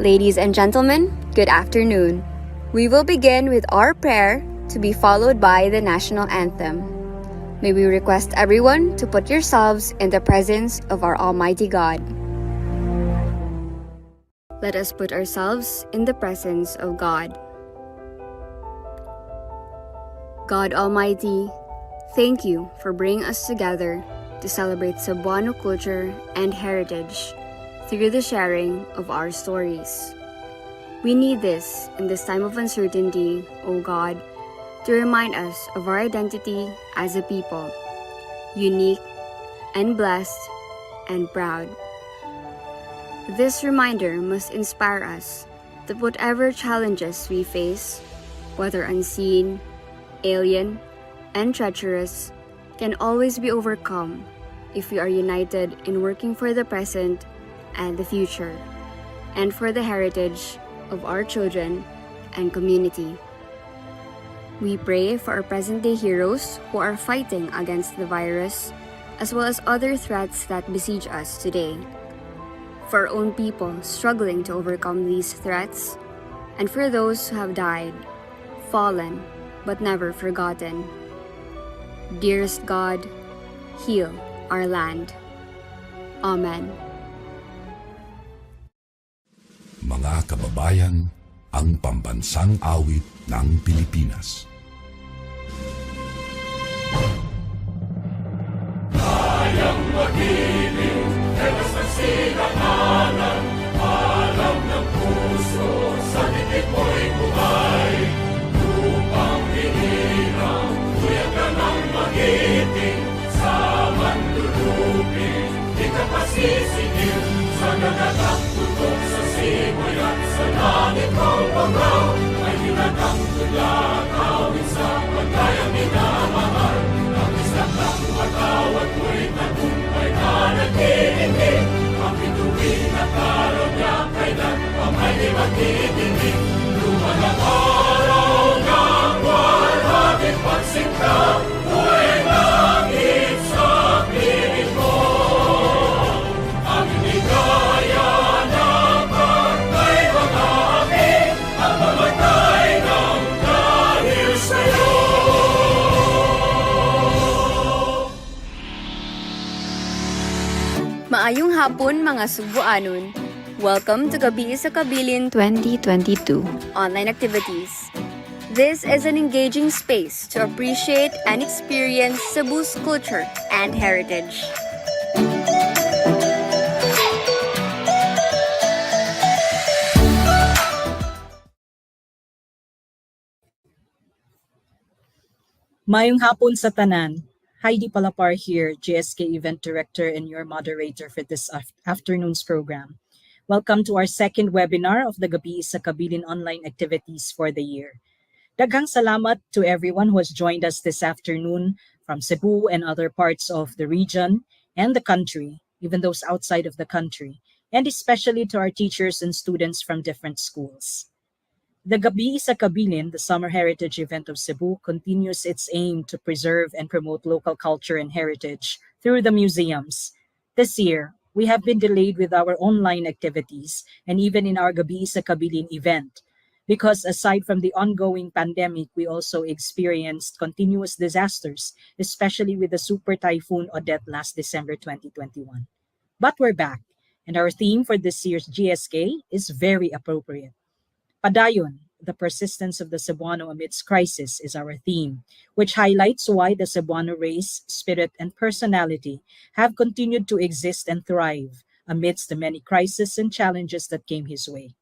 Ladies and gentlemen, good afternoon. We will begin with our prayer to be followed by the national anthem. May we request everyone to put yourselves in the presence of our Almighty God. Let us put ourselves in the presence of God. God Almighty, thank you for bringing us together to celebrate Cebuano culture and heritage through the sharing of our stories. We need this in this time of uncertainty, O God, to remind us of our identity as a people, unique and blessed and proud. This reminder must inspire us that whatever challenges we face, whether unseen, alien, and treacherous, can always be overcome if we are united in working for the present and the future, and for the heritage of our children and community. We pray for our present-day heroes who are fighting against the virus, as well as other threats that besiege us today. For our own people struggling to overcome these threats, and for those who have died, fallen, but never forgotten. Dearest God, heal our land. Amen. Mga kababayan, ang pambansang awit ng Pilipinas. Kayang magiliw, helas ng sinakanan, alam ng puso, sa titik mo'y buhay. Lupang hinirang, tuyag ka ng magiting, sa manlulupin, di ka pasisigil, sa gagagang tutok sa simoy at sa langit mong pangaw, ay hinatang tulad, awit sa pagkayang minamahal. Ang isang ng matawad mo'y tagumpay na nag-iindig, ang bituin at araw niya kailan pa may di magtitingin. Lumalang araw ng walhaging pagsinta, buhay langit sa piling mo. Ang inigaya ng pagkay mga api, ang mamatay ng dahil sa'yo. Maayong hapon mga Cebuanon. Welcome to Gabii sa Kabilin 2022 online activities. This is an engaging space to appreciate and experience Cebu's culture and heritage. Mayong hapon sa tanan. Heidi Palapar here, GSK Event Director and your moderator for this afternoon's program. Welcome to our second webinar of the Gabii sa Kabilin online activities for the year. Daghang salamat to everyone who has joined us this afternoon from Cebu and other parts of the region and the country, even those outside of the country, and especially to our teachers and students from different schools. The Gabii sa Kabilin, the Summer Heritage Event of Cebu, continues its aim to preserve and promote local culture and heritage through the museums. This year, we have been delayed with our online activities and even in our Gabii sa Kabilin event, because aside from the ongoing pandemic, we also experienced continuous disasters, especially with the Super Typhoon Odette last December 2021. But we're back, and our theme for this year's GSK is very appropriate. Padayon, the persistence of the Cebuano amidst crisis is our theme, which highlights why the Cebuano race, spirit, and personality have continued to exist and thrive amidst the many crises and challenges that came his way.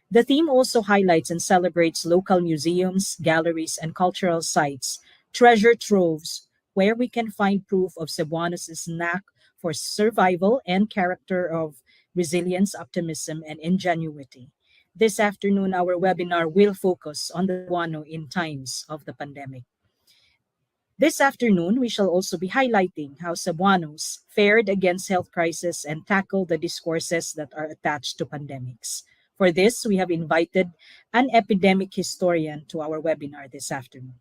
The theme also highlights and celebrates local museums, galleries, and cultural sites, treasure troves, where we can find proof of Cebuanos' knack for survival and character of resilience, optimism, and ingenuity. This afternoon, our webinar will focus on the Cebuano in times of the pandemic. This afternoon, we shall also be highlighting how Cebuanos fared against health crisis and tackled the discourses that are attached to pandemics. For this, we have invited an epidemic historian to our webinar this afternoon.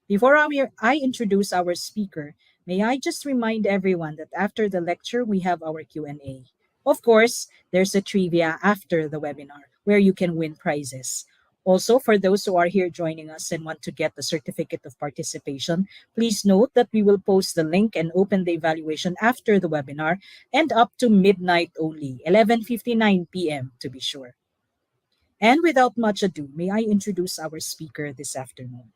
Before I introduce our speaker, may I just remind everyone that after the lecture, we have our Q&A. Of course, there's a trivia after the webinar, where you can win prizes. Also, for those who are here joining us and want to get the certificate of participation, please note that we will post the link and open the evaluation after the webinar and up to midnight only, 11:59 p.m. to be sure. And without much ado, may I introduce our speaker this afternoon.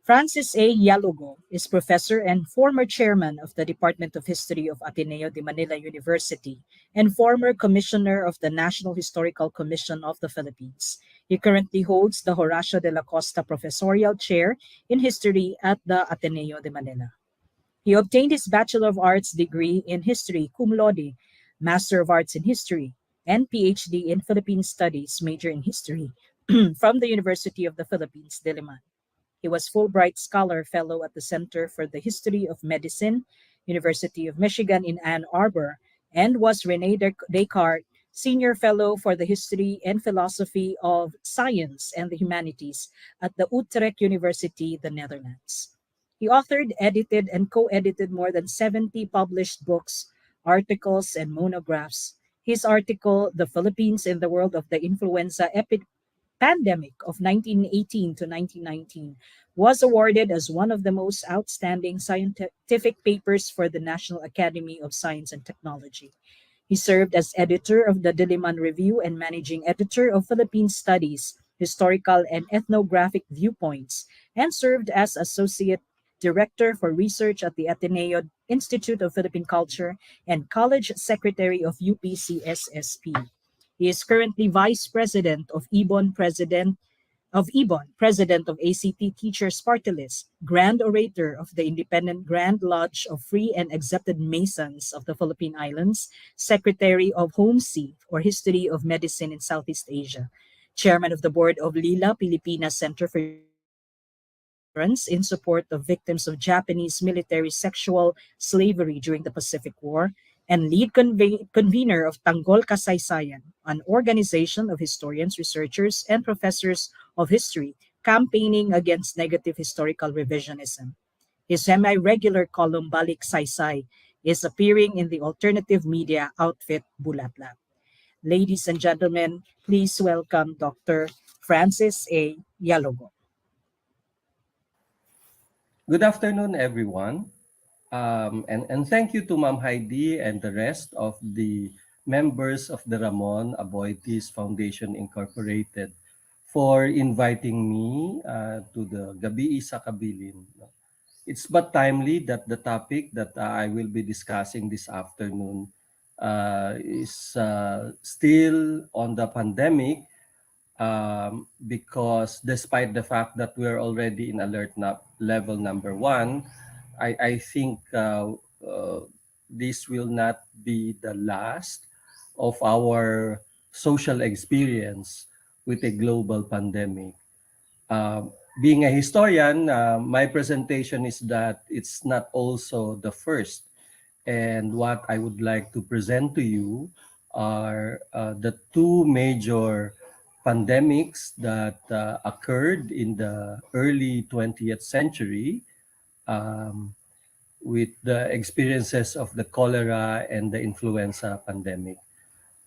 Francis A. Gealogo is professor and former chairman of the Department of History of Ateneo de Manila University and former commissioner of the National Historical Commission of the Philippines. He currently holds the Horacio de la Costa Professorial Chair in History at the Ateneo de Manila. He obtained his Bachelor of Arts degree in History cum laude, Master of Arts in History, and PhD in Philippine Studies, major in History, from the University of the Philippines, Diliman. He was Fulbright Scholar Fellow at the Center for the History of Medicine, University of Michigan in Ann Arbor, and was Rene Descartes Senior Fellow for the History and Philosophy of Science and the Humanities at the Utrecht University, the Netherlands. He authored, edited, and co edited more than 70 published books, articles, and monographs. His article, The Philippines in the World of the Influenza Pandemic of 1918 to 1919, was awarded as one of the most outstanding scientific papers for the National Academy of Science and Technology. He served as editor of the Diliman Review and managing editor of Philippine Studies, Historical and Ethnographic Viewpoints, and served as associate director for research at the Ateneo Institute of Philippine Culture and college secretary of UPCSSP. He is currently vice president of IBON, president of ACT Teachers Party List, grand orator of the Independent Grand Lodge of Free and Accepted Masons of the Philippine Islands, secretary of HOMC, or History of Medicine in Southeast Asia, chairman of the board of Lila Pilipinas Center for in support of victims of Japanese military sexual slavery during the Pacific War, and lead convener of Tanggol Kasaysayan, an organization of historians, researchers, and professors of history campaigning against negative historical revisionism. His semi-regular column Balik Saysay is appearing in the alternative media outfit Bulatlat. Ladies and gentlemen, please welcome Dr. Francis A. Gealogo. Good afternoon, everyone. And thank you to Ma'am Heidi and the rest of the members of the Ramon Aboitiz Foundation Incorporated for inviting me to the Gabii sa Kabilin. It's but timely that the topic that I will be discussing this afternoon is still on the pandemic, because despite the fact that we're already in level number one, I think this will not be the last of our social experience with a global pandemic. Being a historian, my presentation is that it's not also the first. And what I would like to present to you are the two major pandemics that occurred in the early 20th century, um, with the experiences of the cholera and the influenza pandemic.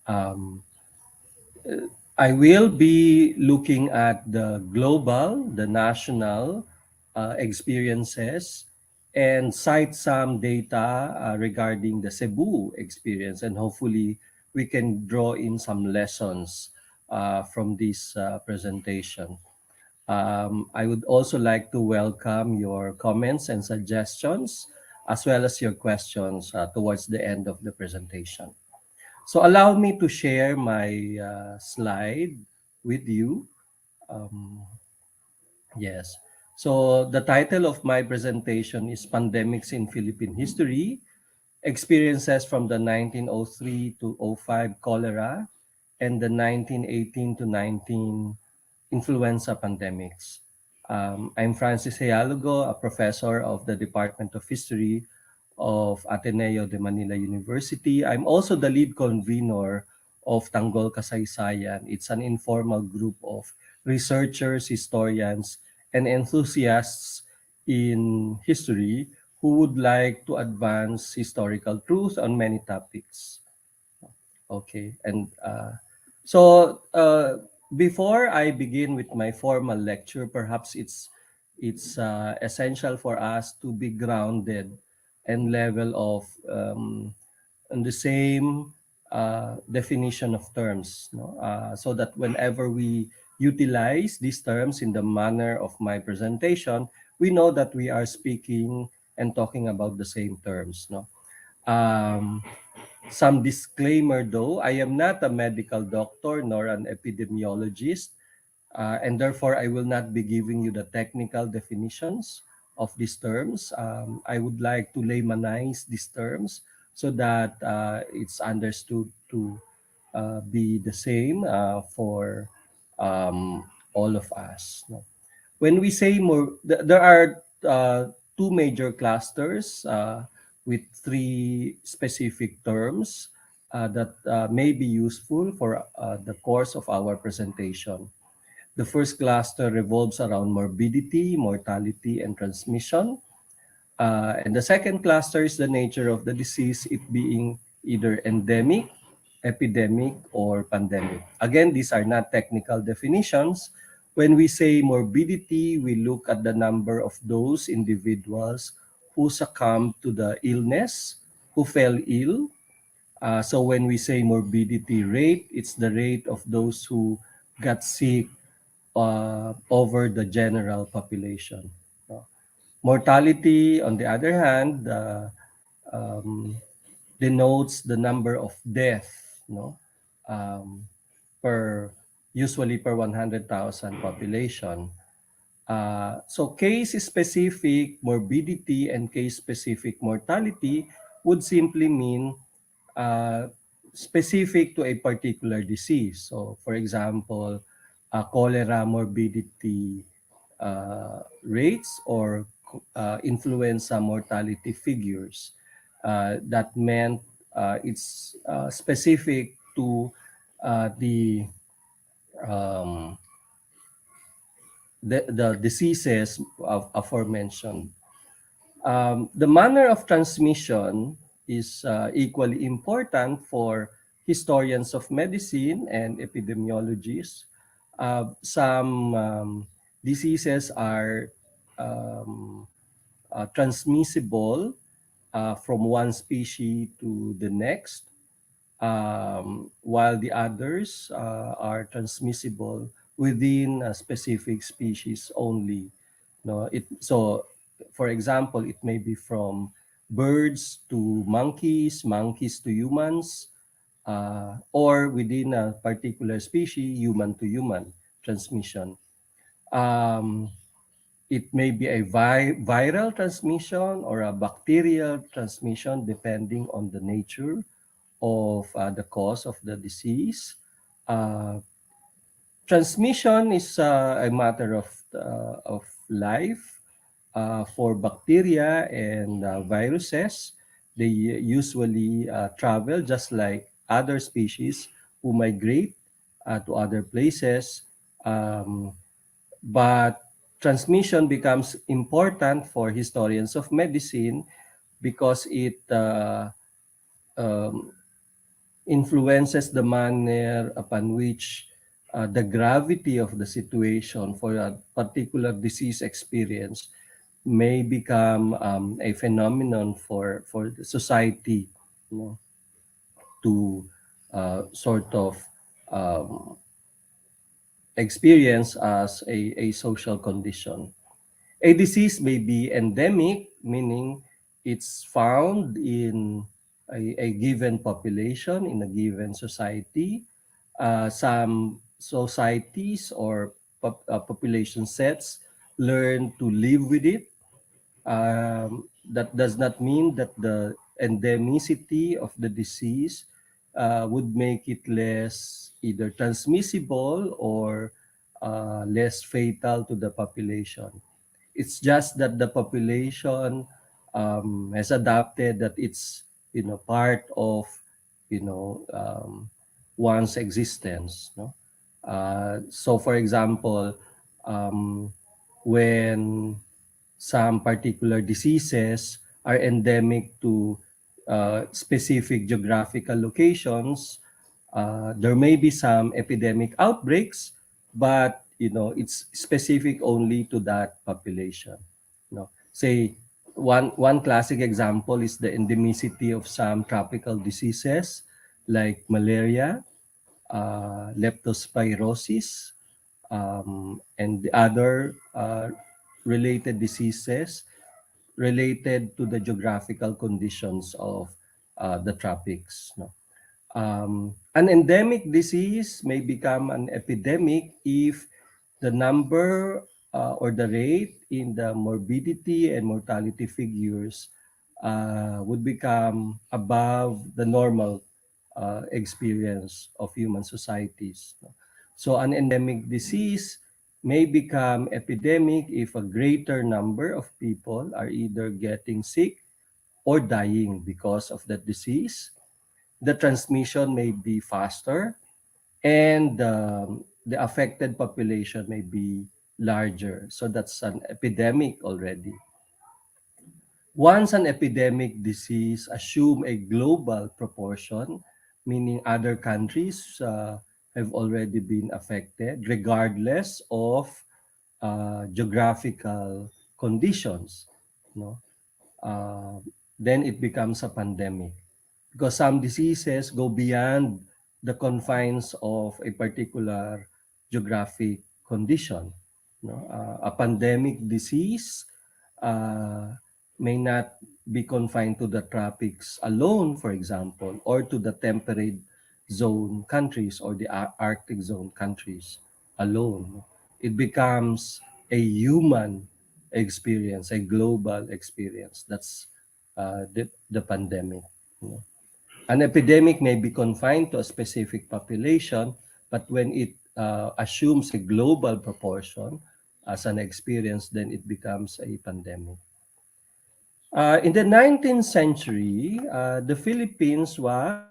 Um, I will be looking at the global, the national experiences, and cite some data regarding the Cebu experience, and hopefully we can draw in some lessons from this presentation. I would also like to welcome your comments and suggestions, as well as your questions towards the end of the presentation. So allow me to share my slide with you. Um, yes. So the title of my presentation is Pandemics in Philippine History, Experiences from the 1903 to '05 Cholera and the 1918 to 19 Influenza Pandemics. I'm Francis Gealogo, a professor of the Department of History of Ateneo de Manila University. I'm also the lead convener of Tanggol Kasaysayan. It's an informal group of researchers, historians, and enthusiasts in history who would like to advance historical truth on many topics. Okay, and So before I begin with my formal lecture, perhaps it's essential for us to be grounded and level of on the same definition of terms, no? So that whenever we utilize these terms in the manner of my presentation, we know that we are speaking and talking about the same terms. No? Um, some disclaimer though, I am not a medical doctor nor an epidemiologist, and therefore I will not be giving you the technical definitions of these terms. I would like to laymanize these terms so that it's understood to be the same for all of us. No? When we say more, there are two major clusters with three specific terms that may be useful for the course of our presentation. The first cluster revolves around morbidity, mortality, and transmission. And the second cluster is the nature of the disease, it being either endemic, epidemic, or pandemic. Again, these are not technical definitions. When we say morbidity, we look at the number of those individuals who succumbed to the illness, who fell ill. So when we say morbidity rate, it's the rate of those who got sick over the general population. No? Mortality, on the other hand, um, denotes the number of death, no, um, per usually per 100,000 population. So case-specific morbidity and case-specific mortality would simply mean uh, specific to a particular disease. So, for example, cholera morbidity rates or influenza mortality figures. That meant it's specific to the um, the diseases of aforementioned. The manner of transmission is equally important for historians of medicine and epidemiologists. Some diseases are um, transmissible from one species to the next, while the others are transmissible within a specific species only. No, so for example, it may be from birds to monkeys, monkeys to humans, or within a particular species, human to human transmission. Um, it may be a viral transmission or a bacterial transmission depending on the nature of the cause of the disease. Uh, Transmission is a matter of life. For bacteria and viruses, they usually travel just like other species who migrate to other places. Um, but transmission becomes important for historians of medicine because it um, influences the manner upon which the gravity of the situation for a particular disease experience may become a phenomenon for the society, you know, to sort of um, experience as a social condition. A disease may be endemic, meaning it's found in a given population, in a given society. Some societies or population sets learn to live with it. That does not mean that the endemicity of the disease would make it less either transmissible or less fatal to the population. It's just that the population has adapted that it's part of one's existence. No, so for example, um, when some particular diseases are endemic to specific geographical locations, There may be some epidemic outbreaks, but it's specific only to that population. Say one classic example is the endemicity of some tropical diseases like malaria, leptospirosis, and the other related diseases related to the geographical conditions of the tropics. No? An endemic disease may become an epidemic if the number or the rate in the morbidity and mortality figures would become above the normal experience of human societies. No? So an endemic disease may become epidemic if a greater number of people are either getting sick or dying because of that disease. The transmission may be faster, and the affected population may be larger. So that's an epidemic already. Once an epidemic disease assume a global proportion, meaning other countries have already been affected, regardless of geographical conditions, no? uh, then it becomes a pandemic, because some diseases go beyond the confines of a particular geographic condition. A pandemic disease uh, may not be confined to the tropics alone, for example, or to the temperate zone countries or the Arctic zone countries alone. It becomes a human experience, a global experience. That's the pandemic. An epidemic may be confined to a specific population, but when it assumes a global proportion as an experience, then it becomes a pandemic. In the 19th century, the Philippines was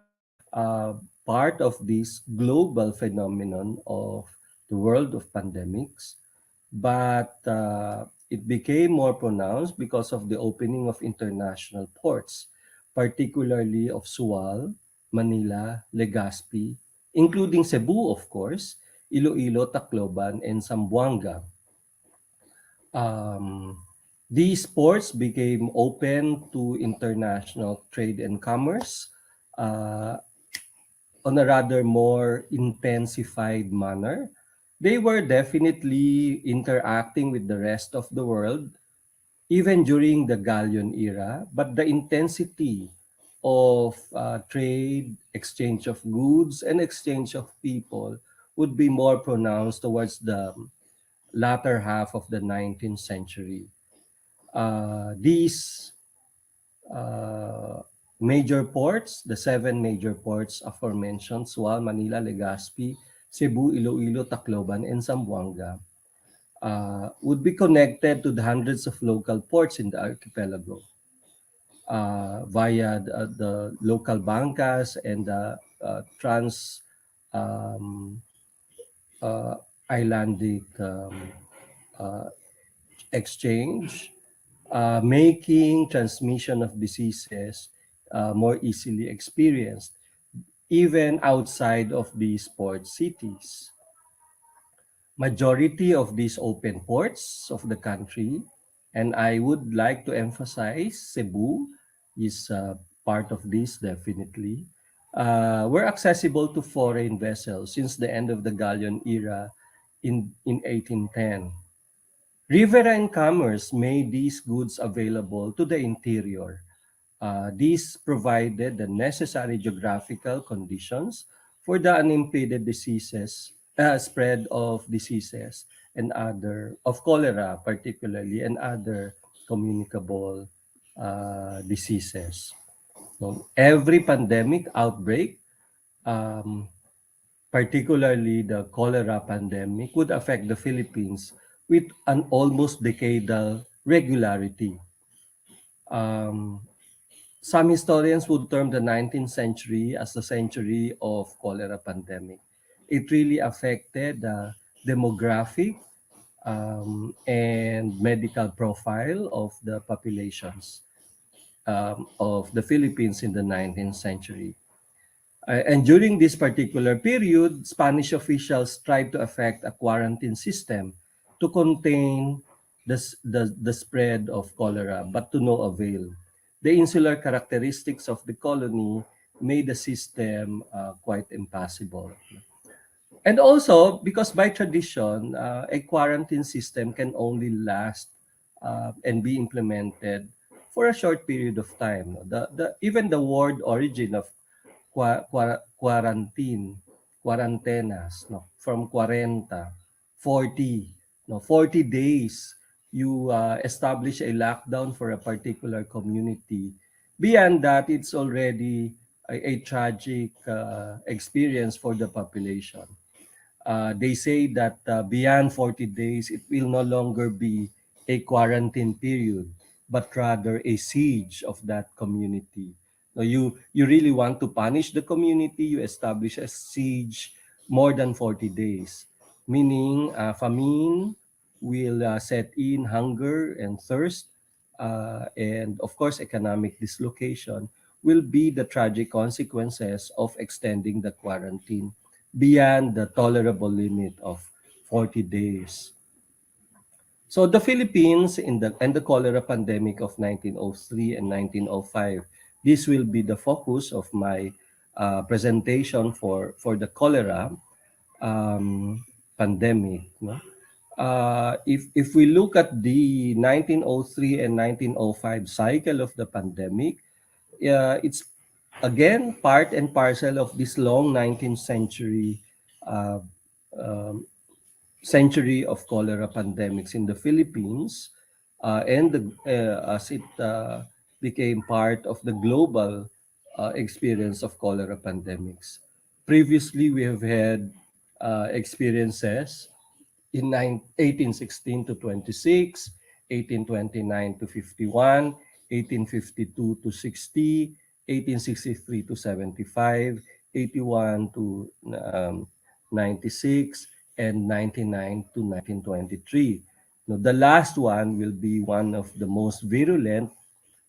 part of this global phenomenon of the world of pandemics, but it became more pronounced because of the opening of international ports, particularly of Sual, Manila, Legazpi, including Cebu, of course, Iloilo, Tacloban, and Zamboanga. Um, these ports became open to international trade and commerce uh, on a rather more intensified manner. They were definitely interacting with the rest of the world, even during the Galleon era, but the intensity of trade, exchange of goods, and exchange of people would be more pronounced towards the latter half of the 19th century. These major ports, the seven major ports aforementioned, Sual, Manila, Legazpi, Cebu, Iloilo, Tacloban, and Zamboanga, would be connected to the hundreds of local ports in the archipelago via the local bancas and the trans um, uh, islandic uh, exchange, making transmission of diseases more easily experienced, even outside of these port cities. Majority of these open ports of the country, and I would like to emphasize Cebu is part of this definitely, were accessible to foreign vessels since the end of the galleon era in 1810. Riverine commerce made these goods available to the interior. These provided the necessary geographical conditions for the unimpeded spread of diseases and other, of cholera particularly, and other communicable diseases. So every pandemic outbreak, um, particularly the cholera pandemic, would affect the Philippines with an almost decadal regularity. Um, some historians would term the 19th century as the century of cholera pandemic. It really affected the demographic and medical profile of the populations of the Philippines in the 19th century. And during this particular period, Spanish officials tried to effect a quarantine system to contain the spread of cholera, but to no avail. The insular characteristics of the colony made the system quite impassable. And also, because by tradition, a quarantine system can only last and be implemented for a short period of time. Even the word origin of quarantine, quarantenas, no, from 40, 40, no, 40 days, you establish a lockdown for a particular community. Beyond that, it's already a tragic experience for the population. They say that beyond 40 days, it will no longer be a quarantine period, but rather a siege of that community. So you really want to punish the community, you establish a siege more than 40 days, meaning famine will set in, hunger and thirst, and of course, economic dislocation will be the tragic consequences of extending the quarantine beyond the tolerable limit of 40 days. So the Philippines in the cholera pandemic of 1903 and 1905, this will be the focus of my presentation for the cholera pandemic. No? If we look at the 1903 and 1905 cycle of the pandemic, it's again part and parcel of this long 19th century uh, um, century of cholera pandemics in the Philippines, as it became part of the global experience of cholera pandemics. Previously, we have had experiences in 1816 to 26, 1829 to 51, 1852 to 60, 1863 to 75, 81 to 96, and 99 to 1923. Now, the last one will be one of the most virulent,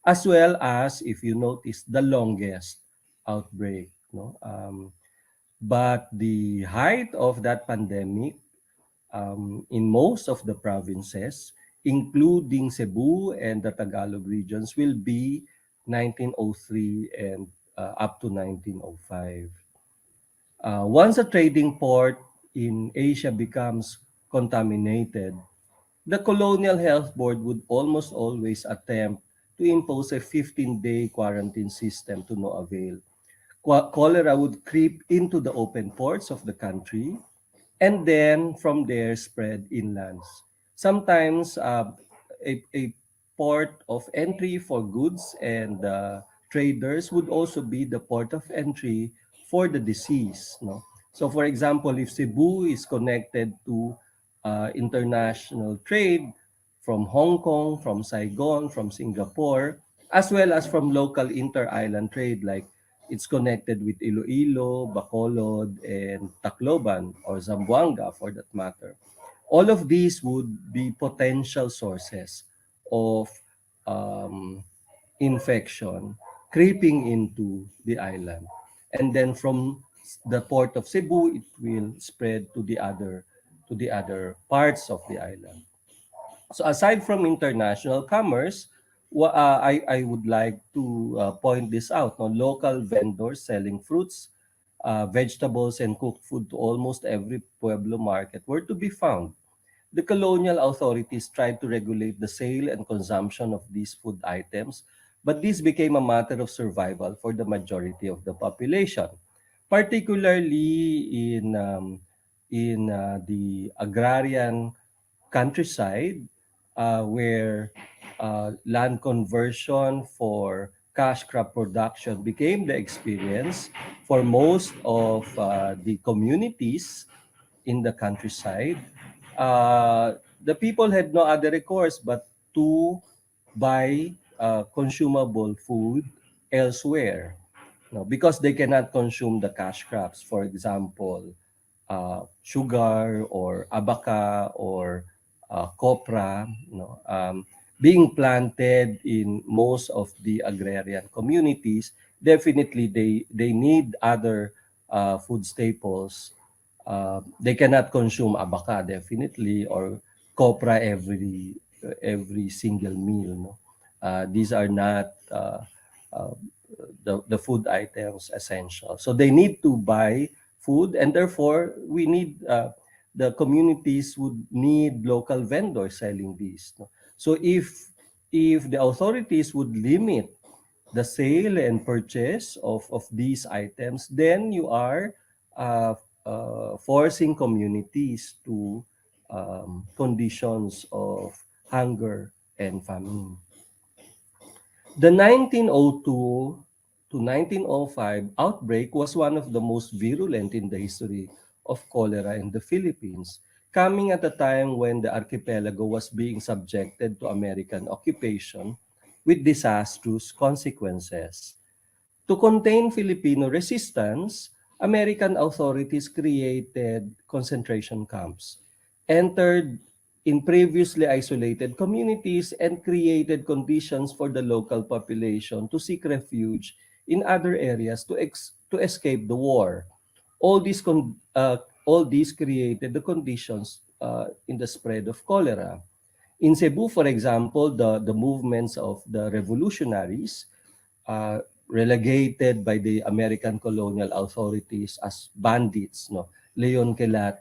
as well as, if you notice, the longest outbreak. No? But the height of that pandemic in most of the provinces, including Cebu and the Tagalog regions, will be 1903 and up to 1905. Once a trading port in Asia becomes contaminated, the Colonial Health Board would almost always attempt to impose a 15-day quarantine system to no avail. Cholera would creep into the open ports of the country and then from there spread inlands. Sometimes a port of entry for goods and traders would also be the port of entry for the disease. No? So for example, if Cebu is connected to international trade from Hong Kong, from Saigon, from Singapore, as well as from local inter-island trade like it's connected with Iloilo, Bacolod, and Tacloban or Zamboanga for that matter. All of these would be potential sources of um, infection creeping into the island. And then from the port of Cebu, it will spread to the other parts of the island. So aside from international commerce, I would like to point this out. No? Local vendors selling fruits, vegetables, and cooked food to almost every Pueblo market were to be found. The colonial authorities tried to regulate the sale and consumption of these food items, but this became a matter of survival for the majority of the population, particularly in the agrarian countryside where land conversion for cash crop production became the experience for most of the communities in the countryside. The people had no other recourse but to buy consumable food elsewhere. No, because they cannot consume the cash crops. For example, sugar or abaca or copra. No, being planted in most of the agrarian communities, definitely they need other food staples. They cannot consume abaca definitely, or copra every single meal. No? These are not uh, the food items essential. So they need to buy food, and therefore we need the communities would need local vendors selling these. No? So if the authorities would limit the sale and purchase of these items, then you are uh, forcing communities to conditions of hunger and famine. The 1902 to 1905 outbreak was one of the most virulent in the history of cholera in the Philippines, coming at a time when the archipelago was being subjected to American occupation with disastrous consequences. To contain Filipino resistance, American authorities created concentration camps, entered in previously isolated communities, and created conditions for the local population to seek refuge in other areas to escape the war. All these created the conditions in the spread of cholera. In Cebu, for example, the movements of the revolutionaries uh, relegated by the American colonial authorities as bandits. No, Leon Kelat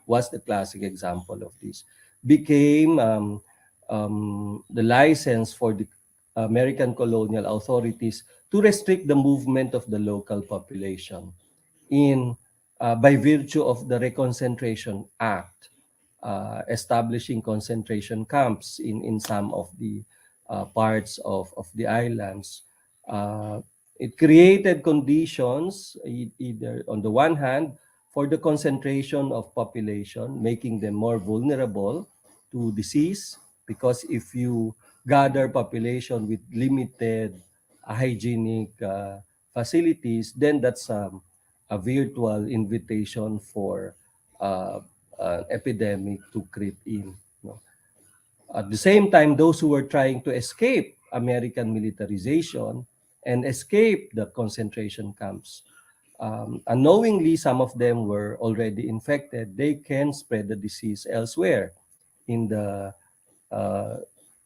was the classic example of this. Became the license for the American colonial authorities to restrict the movement of the local population in by virtue of the Reconcentration Act, establishing concentration camps in some of the parts of the islands. Uh, it created conditions, either on the one hand, for the concentration of population, making them more vulnerable to disease, because if you gather population with limited hygienic facilities, then that's a virtual invitation for uh, epidemic to creep in. No? At the same time, those who were trying to escape American militarization and escape the concentration camps, unknowingly, some of them were already infected. They can spread the disease elsewhere in the uh,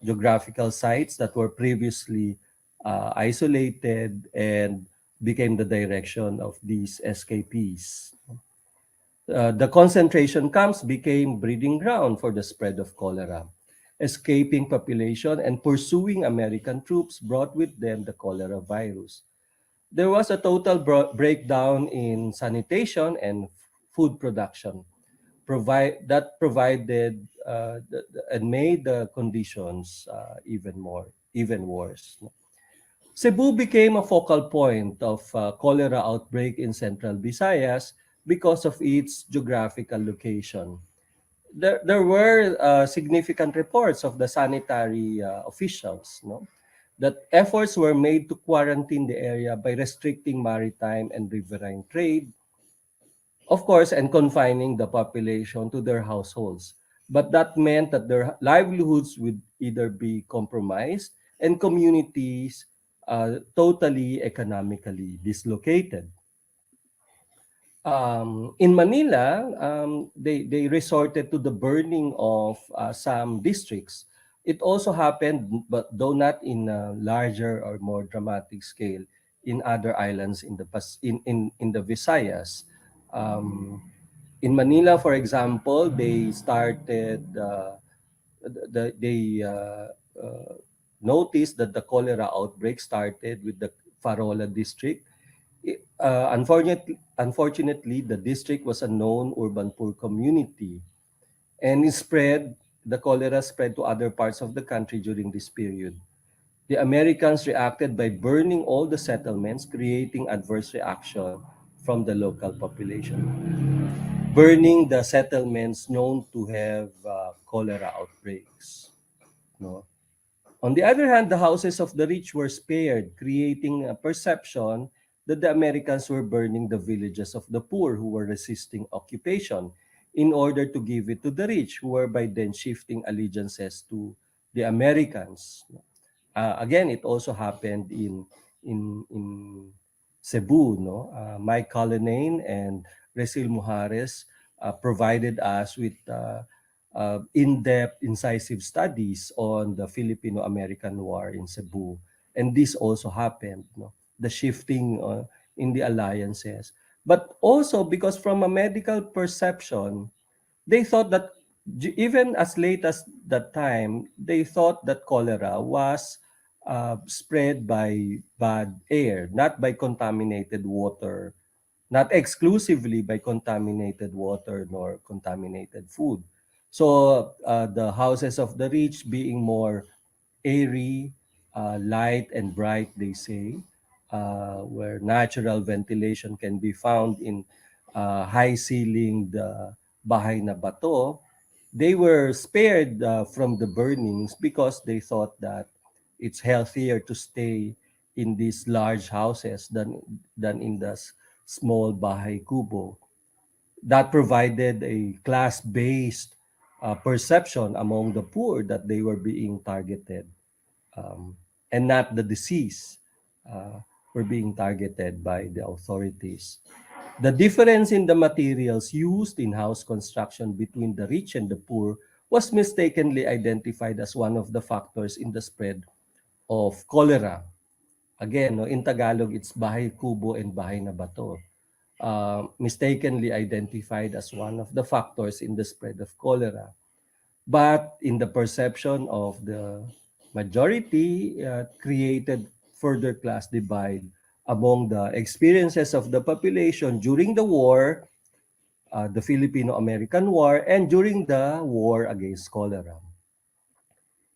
geographical sites that were previously isolated and became the direction of these escapees. The concentration camps became breeding ground for the spread of cholera. Escaping population and pursuing American troops brought with them the cholera virus. There was a total breakdown in sanitation and food production, provided and made the conditions even worse. Cebu became a focal point of cholera outbreak in central Visayas because of its geographical location. There were significant reports of the sanitary officials, no, that efforts were made to quarantine the area by restricting maritime and riverine trade, of course, and confining the population to their households. But that meant that their livelihoods would either be compromised and communities totally economically dislocated. In Manila, they resorted to the burning of some districts. It also happened, but though not in a larger or more dramatic scale, in other islands in in the Visayas. Um, in Manila, for example, they started they noticed that the cholera outbreak started with the Farola district. Unfortunately, the district was a known urban poor community, and the cholera spread to other parts of the country during this period. The Americans reacted by burning all the settlements, creating adverse reaction from the local population. Burning the settlements known to have cholera outbreaks. No? On the other hand, the houses of the rich were spared, creating a perception that the Americans were burning the villages of the poor who were resisting occupation in order to give it to the rich, who were by then shifting allegiances to the Americans. Again, it also happened in Cebu. No, Mike Cullinane and Resil Mujares provided us with in-depth, incisive studies on the Filipino-American War in Cebu, and this also happened. No, the shifting in the alliances, but also because from a medical perception, they thought that even as late as that time, they thought that cholera was spread by bad air, not by contaminated water, not exclusively by contaminated water nor contaminated food. So the houses of the rich being more airy, light and bright, they say, where natural ventilation can be found in high-ceilinged bahay na bato, they were spared from the burnings because they thought that it's healthier to stay in these large houses than in the small bahay kubo. That provided a class-based perception among the poor that they were being targeted, um, and not the disease uh, were being targeted by the authorities. The difference in the materials used in house construction between the rich and the poor was mistakenly identified as one of the factors in the spread of cholera. Again, no, in Tagalog, it's bahay kubo and bahay na bato. Mistakenly identified as one of the factors in the spread of cholera. But in the perception of the majority, created further class divide among the experiences of the population during the war, the Filipino-American War, and during the war against cholera.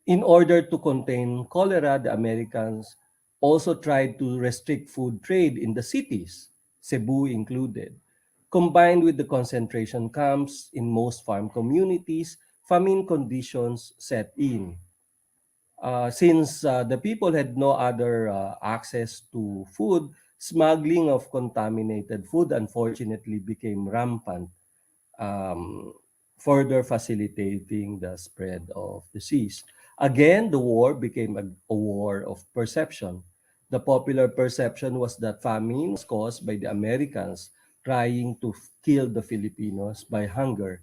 In order to contain cholera, the Americans also tried to restrict food trade in the cities, Cebu included. Combined with the concentration camps in most farm communities, famine conditions set in. Since the people had no other access to food, smuggling of contaminated food unfortunately became rampant, um, further facilitating the spread of disease. Again, the war became a war of perception. The popular perception was that famine was caused by the Americans trying to kill the Filipinos by hunger.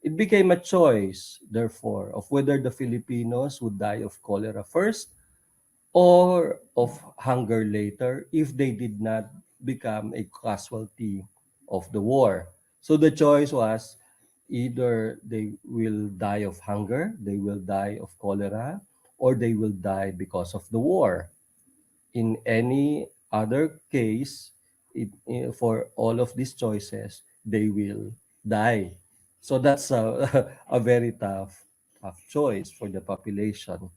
It became a choice, therefore, of whether the Filipinos would die of cholera first or of hunger later if they did not become a casualty of the war. So the choice was either they will die of hunger, they will die of cholera, or they will die because of the war. In any other case, for all of these choices, they will die. So that's a very tough choice for the population.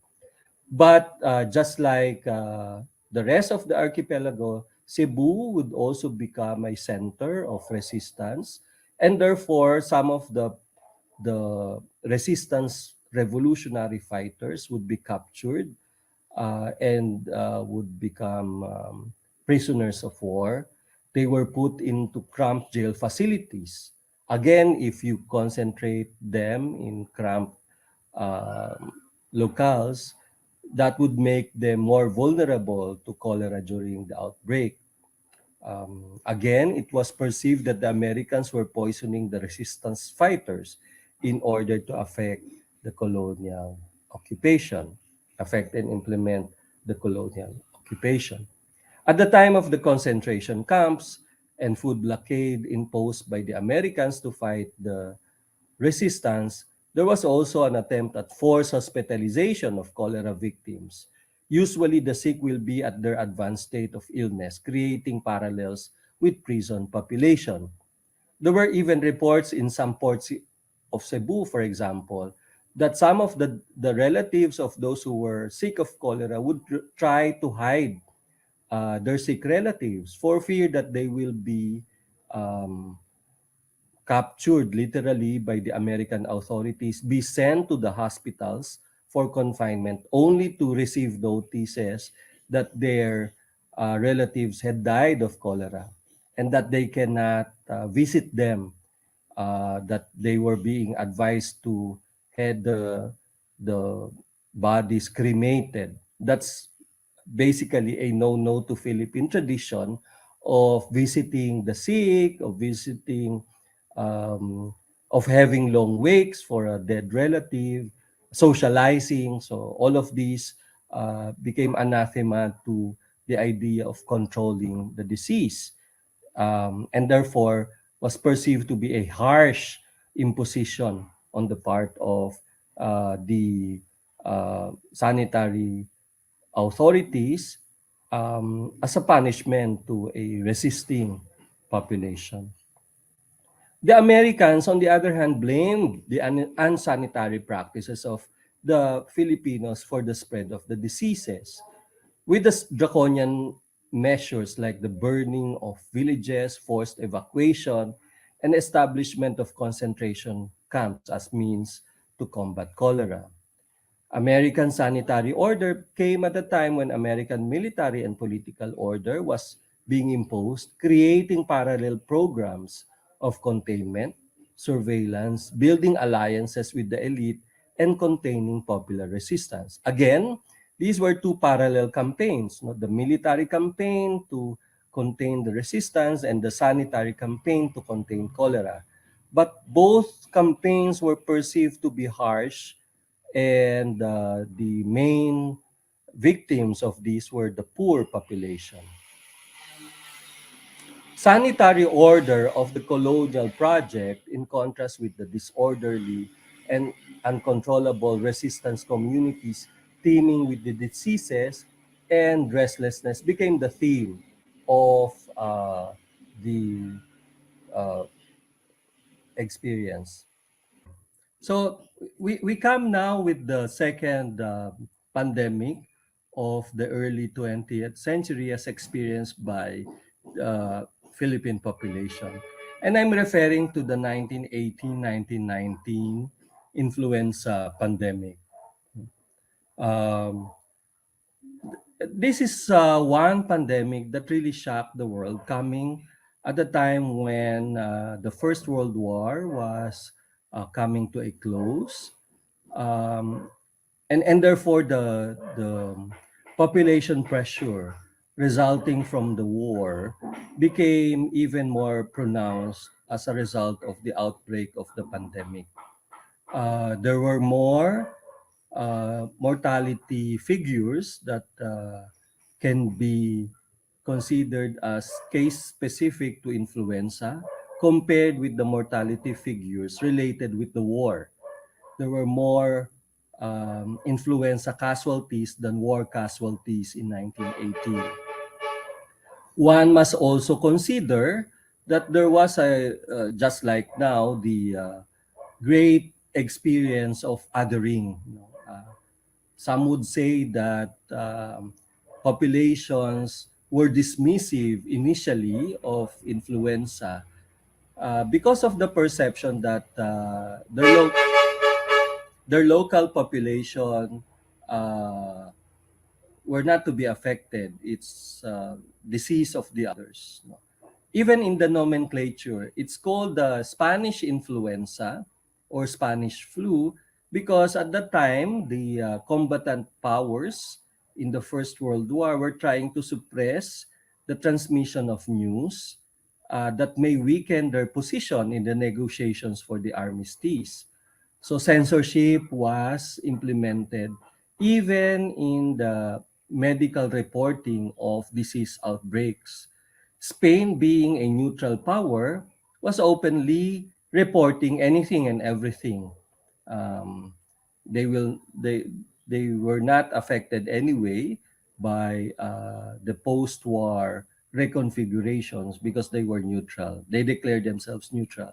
But just like the rest of the archipelago, Cebu would also become a center of resistance, and therefore some of the resistance revolutionary fighters would be captured and would become prisoners of war. They were put into cramped jail facilities. Again, if you concentrate them in cramped locales, that would make them more vulnerable to cholera during the outbreak. Again, it was perceived that the Americans were poisoning the resistance fighters in order to affect the colonial occupation, affect and implement the colonial occupation. At the time of the concentration camps and food blockade imposed by the Americans to fight the resistance, there was also an attempt at forced hospitalization of cholera victims. Usually, the sick will be at their advanced state of illness, creating parallels with prison population. There were even reports in some ports of Cebu, for example, that some of the relatives of those who were sick of cholera would try to hide their sick relatives for fear that they will be um, captured literally by the American authorities, be sent to the hospitals for confinement only to receive notices that their relatives had died of cholera and that they cannot visit them, that they were being advised to head the bodies cremated. That's basically a no-no to Philippine tradition of visiting the sick, of visiting, um, of having long wakes for a dead relative, socializing. So all of these became anathema to the idea of controlling the disease, and therefore was perceived to be a harsh imposition on the part of the sanitary authorities, as a punishment to a resisting population. The Americans, on the other hand, blamed the unsanitary practices of the Filipinos for the spread of the diseases, with the draconian measures like the burning of villages, forced evacuation, and establishment of concentration camps as means to combat cholera. American sanitary order came at a time when American military and political order was being imposed, creating parallel programs of containment, surveillance, building alliances with the elite, and containing popular resistance. Again, these were two parallel campaigns, no? The military campaign to contain the resistance and the sanitary campaign to contain cholera. But both campaigns were perceived to be harsh, and the main victims of these were the poor population. Sanitary order of the colonial project, in contrast with the disorderly and uncontrollable resistance communities teeming with the diseases and restlessness, became the theme of the uh, experience. So we come now with the second pandemic of the early 20th century as experienced by Philippine population. And I'm referring to the 1918-1919 influenza pandemic. Um, this is one pandemic that really shocked the world, coming at a time when the First World War was coming to a close, um, and therefore the population pressure resulting from the war became even more pronounced as a result of the outbreak of the pandemic. There were more mortality figures that can be considered as case specific to influenza compared with the mortality figures related with the war. There were more influenza casualties than war casualties in 1918. One must also consider that there was just like now, the great experience of othering. Some would say that populations were dismissive initially of influenza because of the perception that their local population uh, were not to be affected. It's disease of the others. No? Even in the nomenclature, it's called the Spanish influenza or Spanish flu because at that time, the combatant powers in the First World War were trying to suppress the transmission of news that may weaken their position in the negotiations for the armistice. So censorship was implemented even in the medical reporting of disease outbreaks. Spain, being a neutral power, was openly reporting anything and everything. Um, they will they were not affected anyway by the post-war reconfigurations because they were neutral. They declared themselves neutral.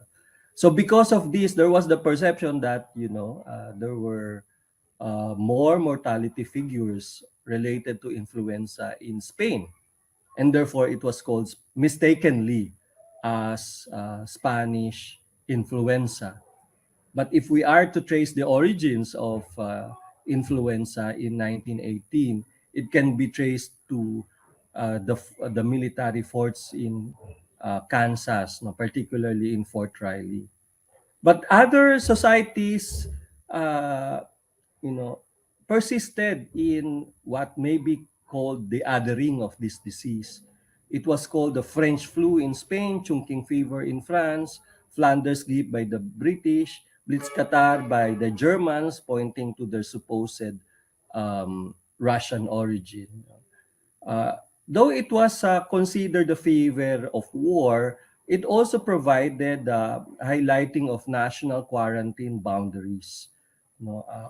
So because of this, there was the perception that there were more mortality figures related to influenza in Spain, and therefore it was called mistakenly as Spanish influenza. But if we are to trace the origins of influenza in 1918, it can be traced to the military forts in Kansas, no, particularly in Fort Riley. But other societies, uh, you know, persisted in what may be called the othering of this disease. It was called the French flu in Spain, Chungking fever in France, Flanders grippe by the British, Blitzkatar by the Germans, pointing to their supposed Russian origin. Uh, though it was considered a fever of war, it also provided highlighting of national quarantine boundaries,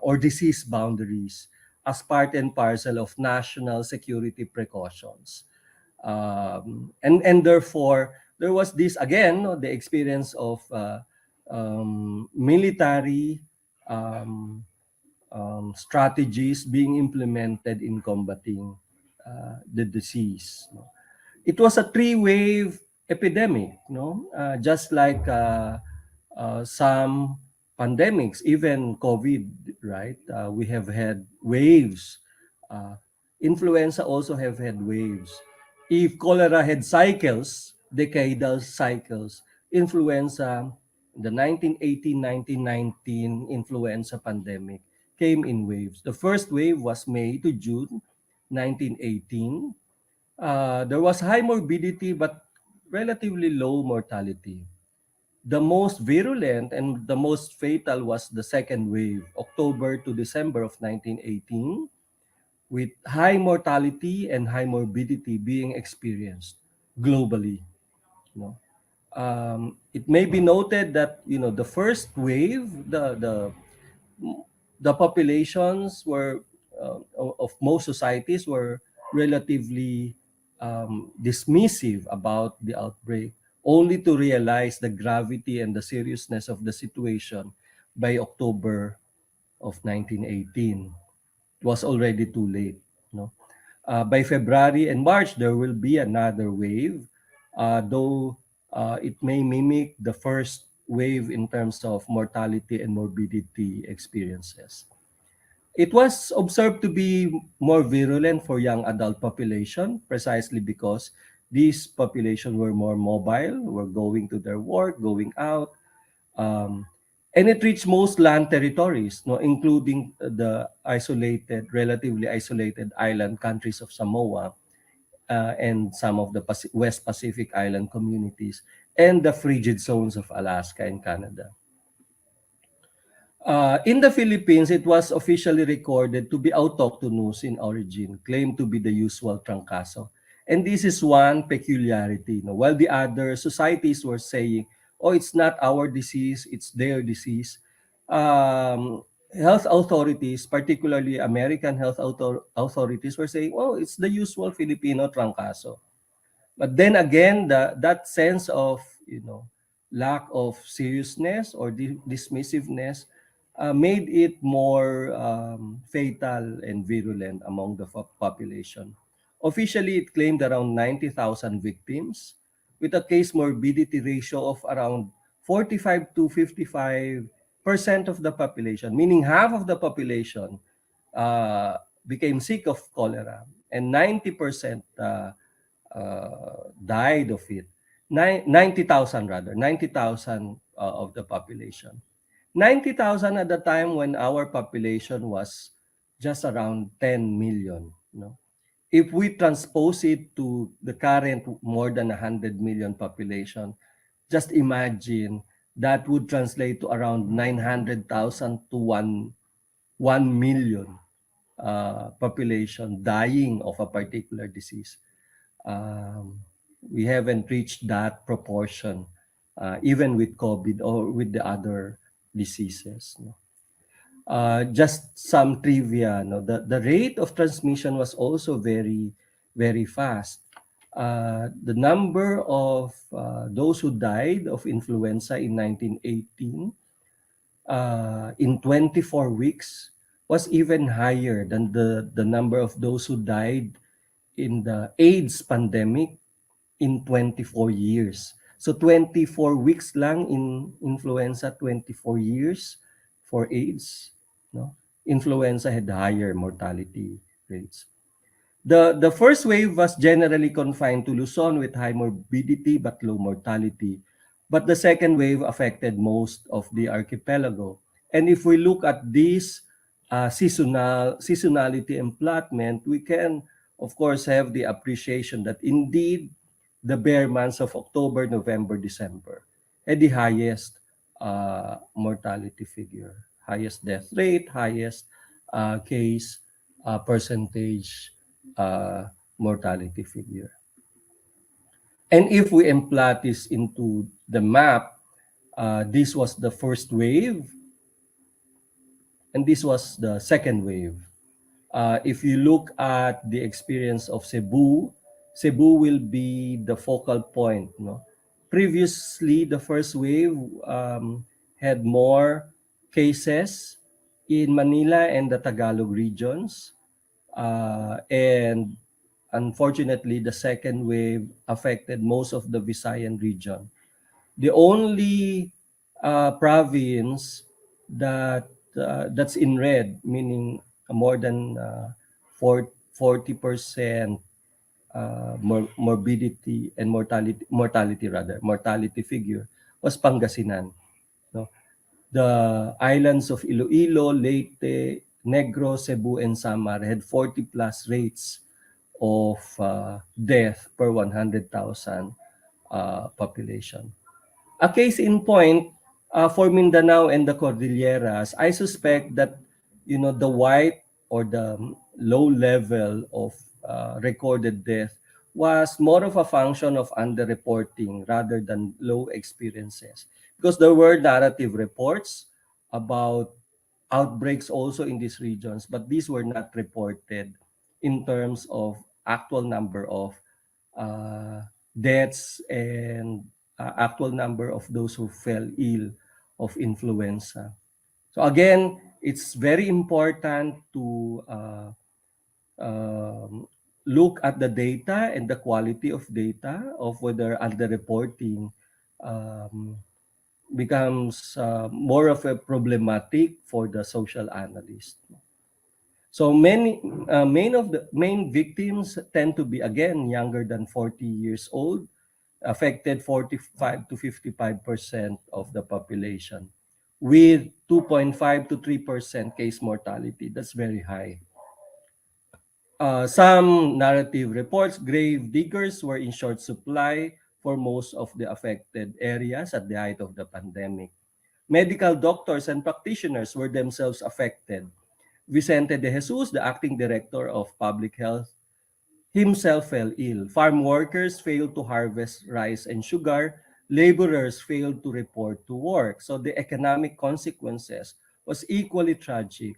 or disease boundaries as part and parcel of national security precautions. And therefore, there was this again, the experience of military um, strategies being implemented in combating the disease. No? It was a three-wave epidemic, just like some pandemics, even COVID, right? We have had waves. Uh, Influenza also have had waves. If cholera had cycles, decadal cycles, influenza, the 1918-1919 influenza pandemic came in waves. The first wave was May to June 1918. There was high morbidity but relatively low mortality. The most virulent and the most fatal was the second wave, October to December of 1918, with high mortality and high morbidity being experienced globally. You know, it may be noted that the first wave, the populations were of most societies were relatively dismissive about the outbreak, only to realize the gravity and the seriousness of the situation by October of 1918. It was already too late. No? By February and March, there will be another wave, though it may mimic the first wave in terms of mortality and morbidity experiences. It was observed to be more virulent for young adult population, precisely because these population were more mobile, were going to their work, going out, um, and it reached most land territories, no, including the relatively isolated island countries of Samoa, and some of the West Pacific island communities, and the frigid zones of Alaska and Canada. In the Philippines, it was officially recorded to be autochthonous in origin, claimed to be the usual trangkaso. And this is one peculiarity. While the other societies were saying, oh, it's not our disease, it's their disease. Health authorities, particularly American health authorities, were saying, oh, it's the usual Filipino trangkaso. But then again, that sense of lack of seriousness or dismissiveness made it more fatal and virulent among the population. Officially, it claimed around 90,000 victims, with a case morbidity ratio of around 45 to 55% of the population, meaning half of the population became sick of cholera, and 90% died of it. 90,000 rather, 90,000 of the population. 90,000 at the time when our population was just around 10 million. If we transpose it to the current more than 100 million population, just imagine that would translate to around 900,000 to 1 million population dying of a particular disease. We haven't reached that proportion, even with COVID or with the other diseases. Just some trivia. The rate of transmission was also very, very fast. The number of those who died of influenza in 1918 in 24 weeks was even higher than the number of those who died in the AIDS pandemic in 24 years. So 24 weeks lang in influenza, 24 years for AIDS. Influenza had higher mortality rates. The first wave was generally confined to Luzon with high morbidity but low mortality. But the second wave affected most of the archipelago. And if we look at these seasonality employment, we can, of course, have the appreciation that indeed the bare months of October, November, December had the highest mortality figure, highest death rate, highest case percentage mortality figure. And if we plot this into the map, this was the first wave, and this was the second wave. If you look at the experience of Cebu, Cebu will be the focal point. No? Previously, the first wave had more cases in Manila and the Tagalog regions. And unfortunately, the second wave affected most of the Visayan region. The only province that that's in red, meaning more than 40% morbidity and mortality figure, was Pangasinan. No? The islands of Iloilo, Leyte, Negros, Cebu, and Samar had 40 plus rates of death per 100,000 population. A case in point, for Mindanao and the Cordilleras, I suspect that the white or the low level of recorded death was more of a function of underreporting rather than low experiences, because there were narrative reports about outbreaks also in these regions, but these were not reported in terms of actual number of deaths and actual number of those who fell ill of influenza. So again, it's very important to look at the data and the quality of data of whether underreporting um, becomes more of a problematic for the social analyst. So main victims tend to be again younger than 40 years old, affected 45 to 55% of the population, with 2.5 to 3% case mortality. That's very high. Some narrative reports, grave diggers were in short supply for most of the affected areas at the height of the pandemic. Medical doctors and practitioners were themselves affected. Vicente de Jesus, the acting director of public health, himself fell ill. Farm workers failed to harvest rice and sugar. Laborers failed to report to work. So the economic consequences was equally tragic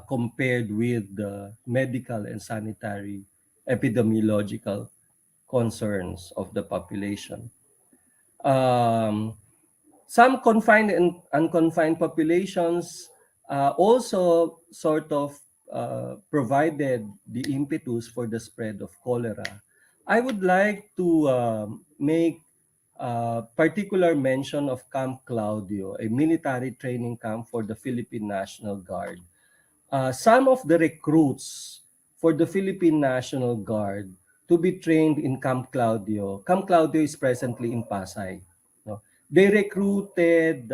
compared with the medical and sanitary epidemiological concerns of the population. Um, some confined and unconfined populations also sort of provided the impetus for the spread of cholera. I would like to make particular mention of Camp Claudio, a military training camp for the Philippine National Guard. Some of the recruits for the Philippine National Guard to be trained in Camp Claudio. Camp Claudio is presently in Pasay. No? They recruited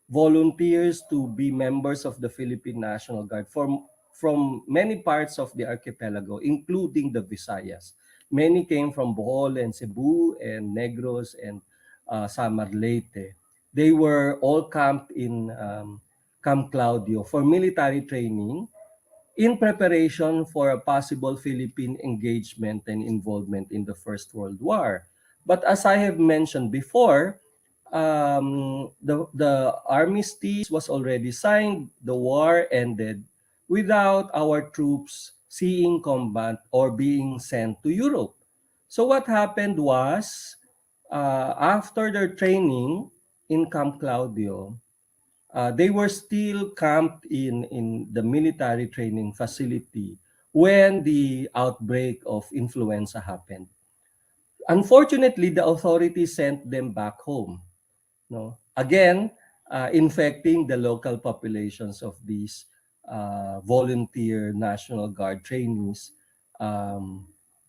volunteers to be members of the Philippine National Guard from many parts of the archipelago, including the Visayas. Many came from Bohol and Cebu and Negros and Samar Leyte. They were all camped in Camp Claudio for military training in preparation for a possible Philippine engagement and involvement in the First World War. But as I have mentioned before, the armistice was already signed, the war ended without our troops seeing combat or being sent to Europe. So what happened was, after their training in Camp Claudio, they were still camped in the military training facility when the outbreak of influenza happened. Unfortunately, the authorities sent them back home. No, again, infecting the local populations of these volunteer National Guard trainees um,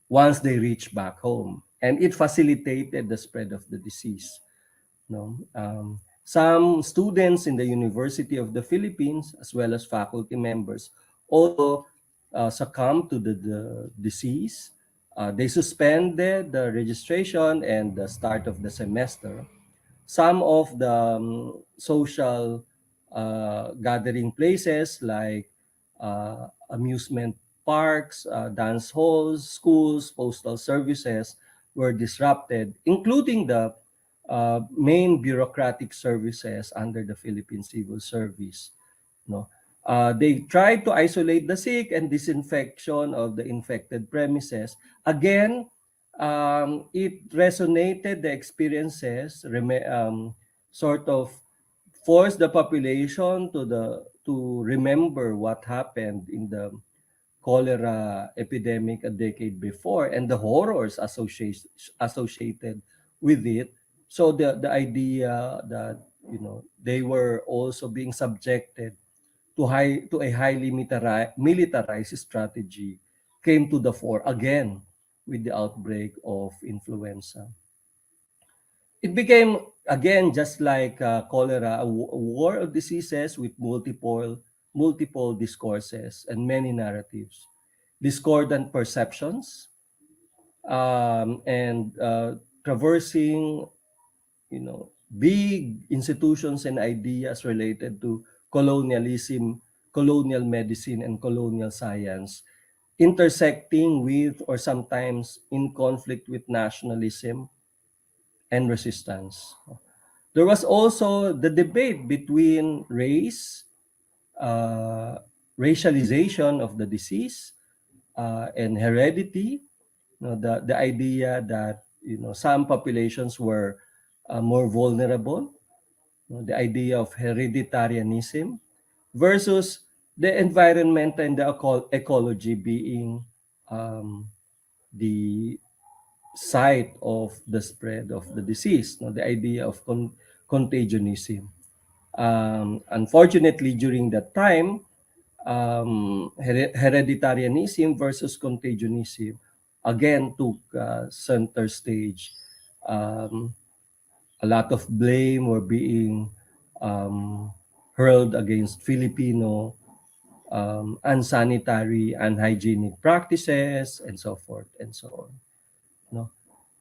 once they reach back home, and it facilitated the spread of the disease. No, Some students in the University of the Philippines, as well as faculty members, also succumbed to the disease. They suspended the registration and the start of the semester. Some of the social gathering places like amusement parks, dance halls, schools, postal services were disrupted, including the main bureaucratic services under the Philippine Civil Service. No, they tried to isolate the sick and disinfection of the infected premises. Again, it resonated the experiences, sort of forced the population to remember what happened in the cholera epidemic a decade before and the horrors associated with it. So the idea that they were also being subjected to a highly militarized strategy came to the fore again with the outbreak of influenza. It became again just like cholera, a war of diseases with multiple discourses and many narratives, discordant perceptions, and traversing big institutions and ideas related to colonialism, colonial medicine, and colonial science, intersecting with or sometimes in conflict with nationalism and resistance. There was also the debate between uh, racialization of the disease, and heredity. The idea that some populations were more vulnerable, the idea of hereditarianism versus the environment and the ecology being um, the site of the spread of the disease, the idea of contagionism. Unfortunately, during that time, hereditarianism versus contagionism again took center stage. Um, a lot of blame were being um, hurled against Filipino unsanitary, unhygienic practices, and so forth and so on. No?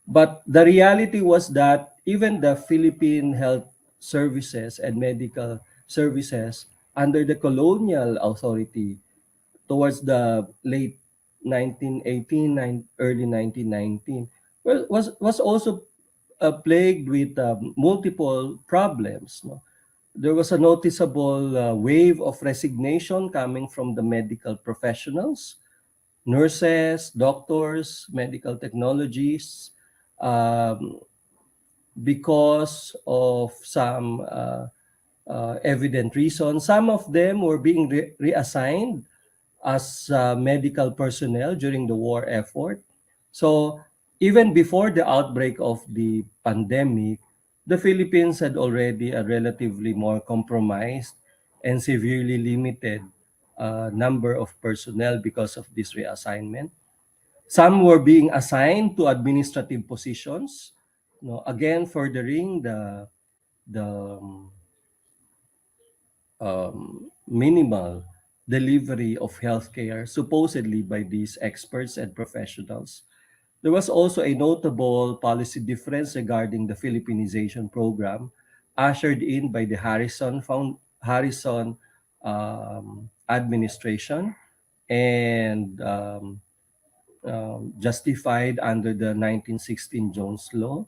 But the reality was that even the Philippine health services and medical services under the colonial authority towards the late 1918, early 1919, well, was also plagued with multiple problems. No? There was a noticeable wave of resignation coming from the medical professionals, nurses, doctors, medical technologists, um, because of some evident reasons. Some of them were being reassigned as medical personnel during the war effort. So even before the outbreak of the pandemic, the Philippines had already a relatively more compromised and severely limited number of personnel because of this reassignment. Some were being assigned to administrative positions, again furthering the minimal delivery of healthcare supposedly by these experts and professionals. There was also a notable policy difference regarding the Philippinization program ushered in by the Harrison administration and justified under the 1916 Jones Law.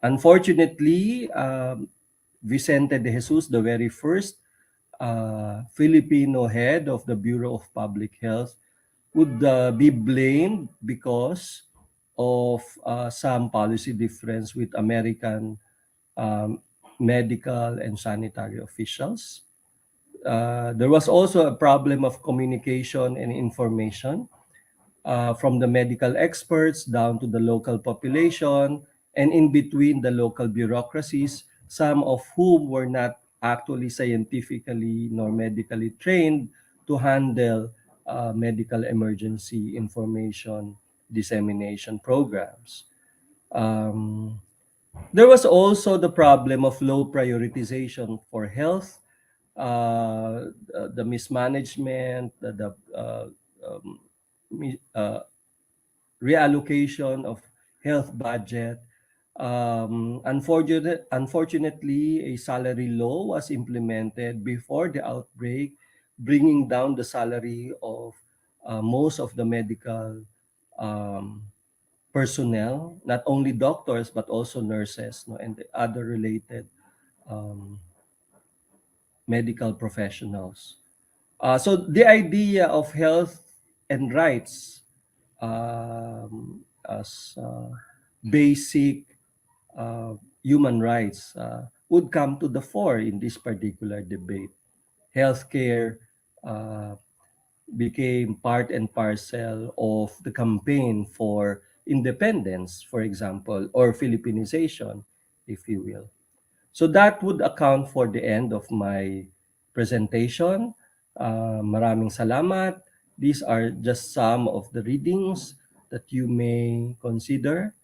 Unfortunately, Vicente de Jesus, the very first Filipino head of the Bureau of Public Health, would be blamed because of some policy difference with American um, medical and sanitary officials. There was also a problem of communication and information from the medical experts down to the local population and in between the local bureaucracies, some of whom were not actually scientifically nor medically trained to handle medical emergency information dissemination programs. Um, There was also the problem of low prioritization for health, the mismanagement, um, reallocation of health budget. Unfortunately, a salary law was implemented before the outbreak, bringing down the salary of most of the medical um, personnel, not only doctors but also nurses, no, and the other related um, medical professionals. So the idea of health and rights as basic uh, human rights would come to the fore in this particular debate. Healthcare uh, became part and parcel of the campaign for independence, for example, or Philippinization, if you will. So that would account for the end of my presentation. Maraming salamat. These are just some of the readings that you may consider,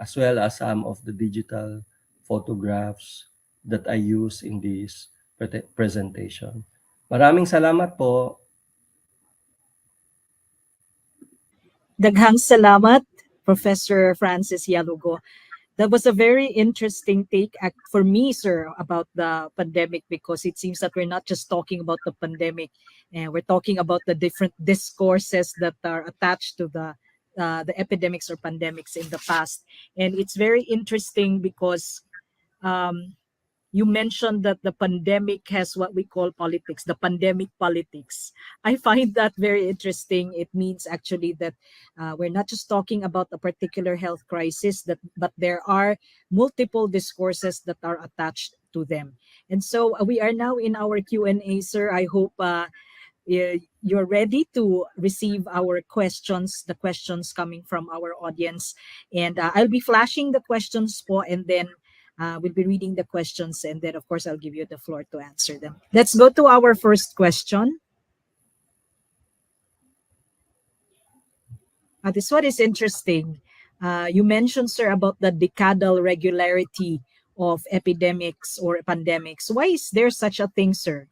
as well as some of the digital photographs that I use in this presentation. Maraming salamat po. Daghang salamat, Professor Francis Gealogo. That was a very interesting take for me, sir, about the pandemic, because it seems that we're not just talking about the pandemic, and we're talking about the different discourses that are attached to the epidemics or pandemics in the past. And it's very interesting because um, you mentioned that the pandemic has what we call politics, the pandemic politics. I find that very interesting. It means actually that we're not just talking about a particular health crisis, but there are multiple discourses that are attached to them. And so we are now in our Q&A, sir. I hope you're ready to receive our questions, the questions coming from our audience. And I'll be flashing the questions po, and then we'll be reading the questions, and then of course I'll give you the floor to answer them. Let's go to our first question. This one is interesting. You mentioned, sir, about the decadal regularity of epidemics or pandemics. Why is there such a thing, sir?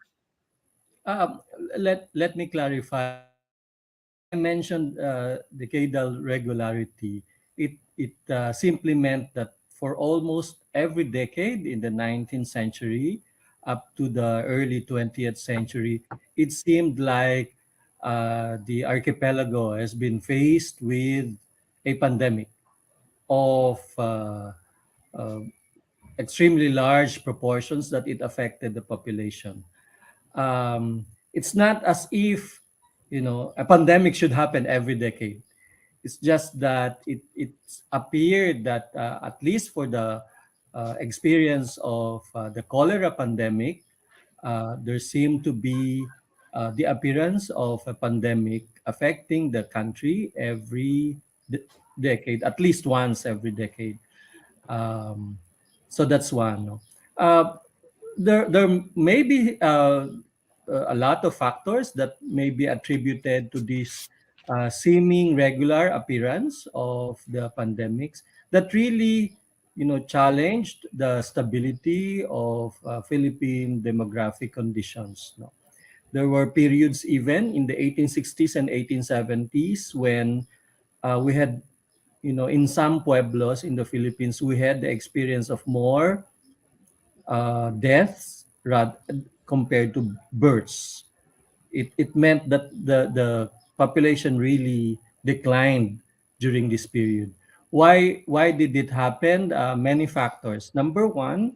Um, let me clarify. When I mentioned decadal regularity, it simply meant that for almost every decade in the 19th century up to the early 20th century, it seemed like the archipelago has been faced with a pandemic of uh, extremely large proportions that it affected the population. It's not as if a pandemic should happen every decade. It's just that it appeared that at least for the experience of the cholera pandemic, there seemed to be the appearance of a pandemic affecting the country every decade, at least once every decade. Um, so that's one. No? There may be a lot of factors that may be attributed to this seeming regular appearance of the pandemics that really challenged the stability of Philippine demographic conditions. No? There were periods even in the 1860s and 1870s when we had in some pueblos in the Philippines, we had the experience of more deaths compared to births. It meant that the population really declined during this period. Why did it happen? Many factors. Number one,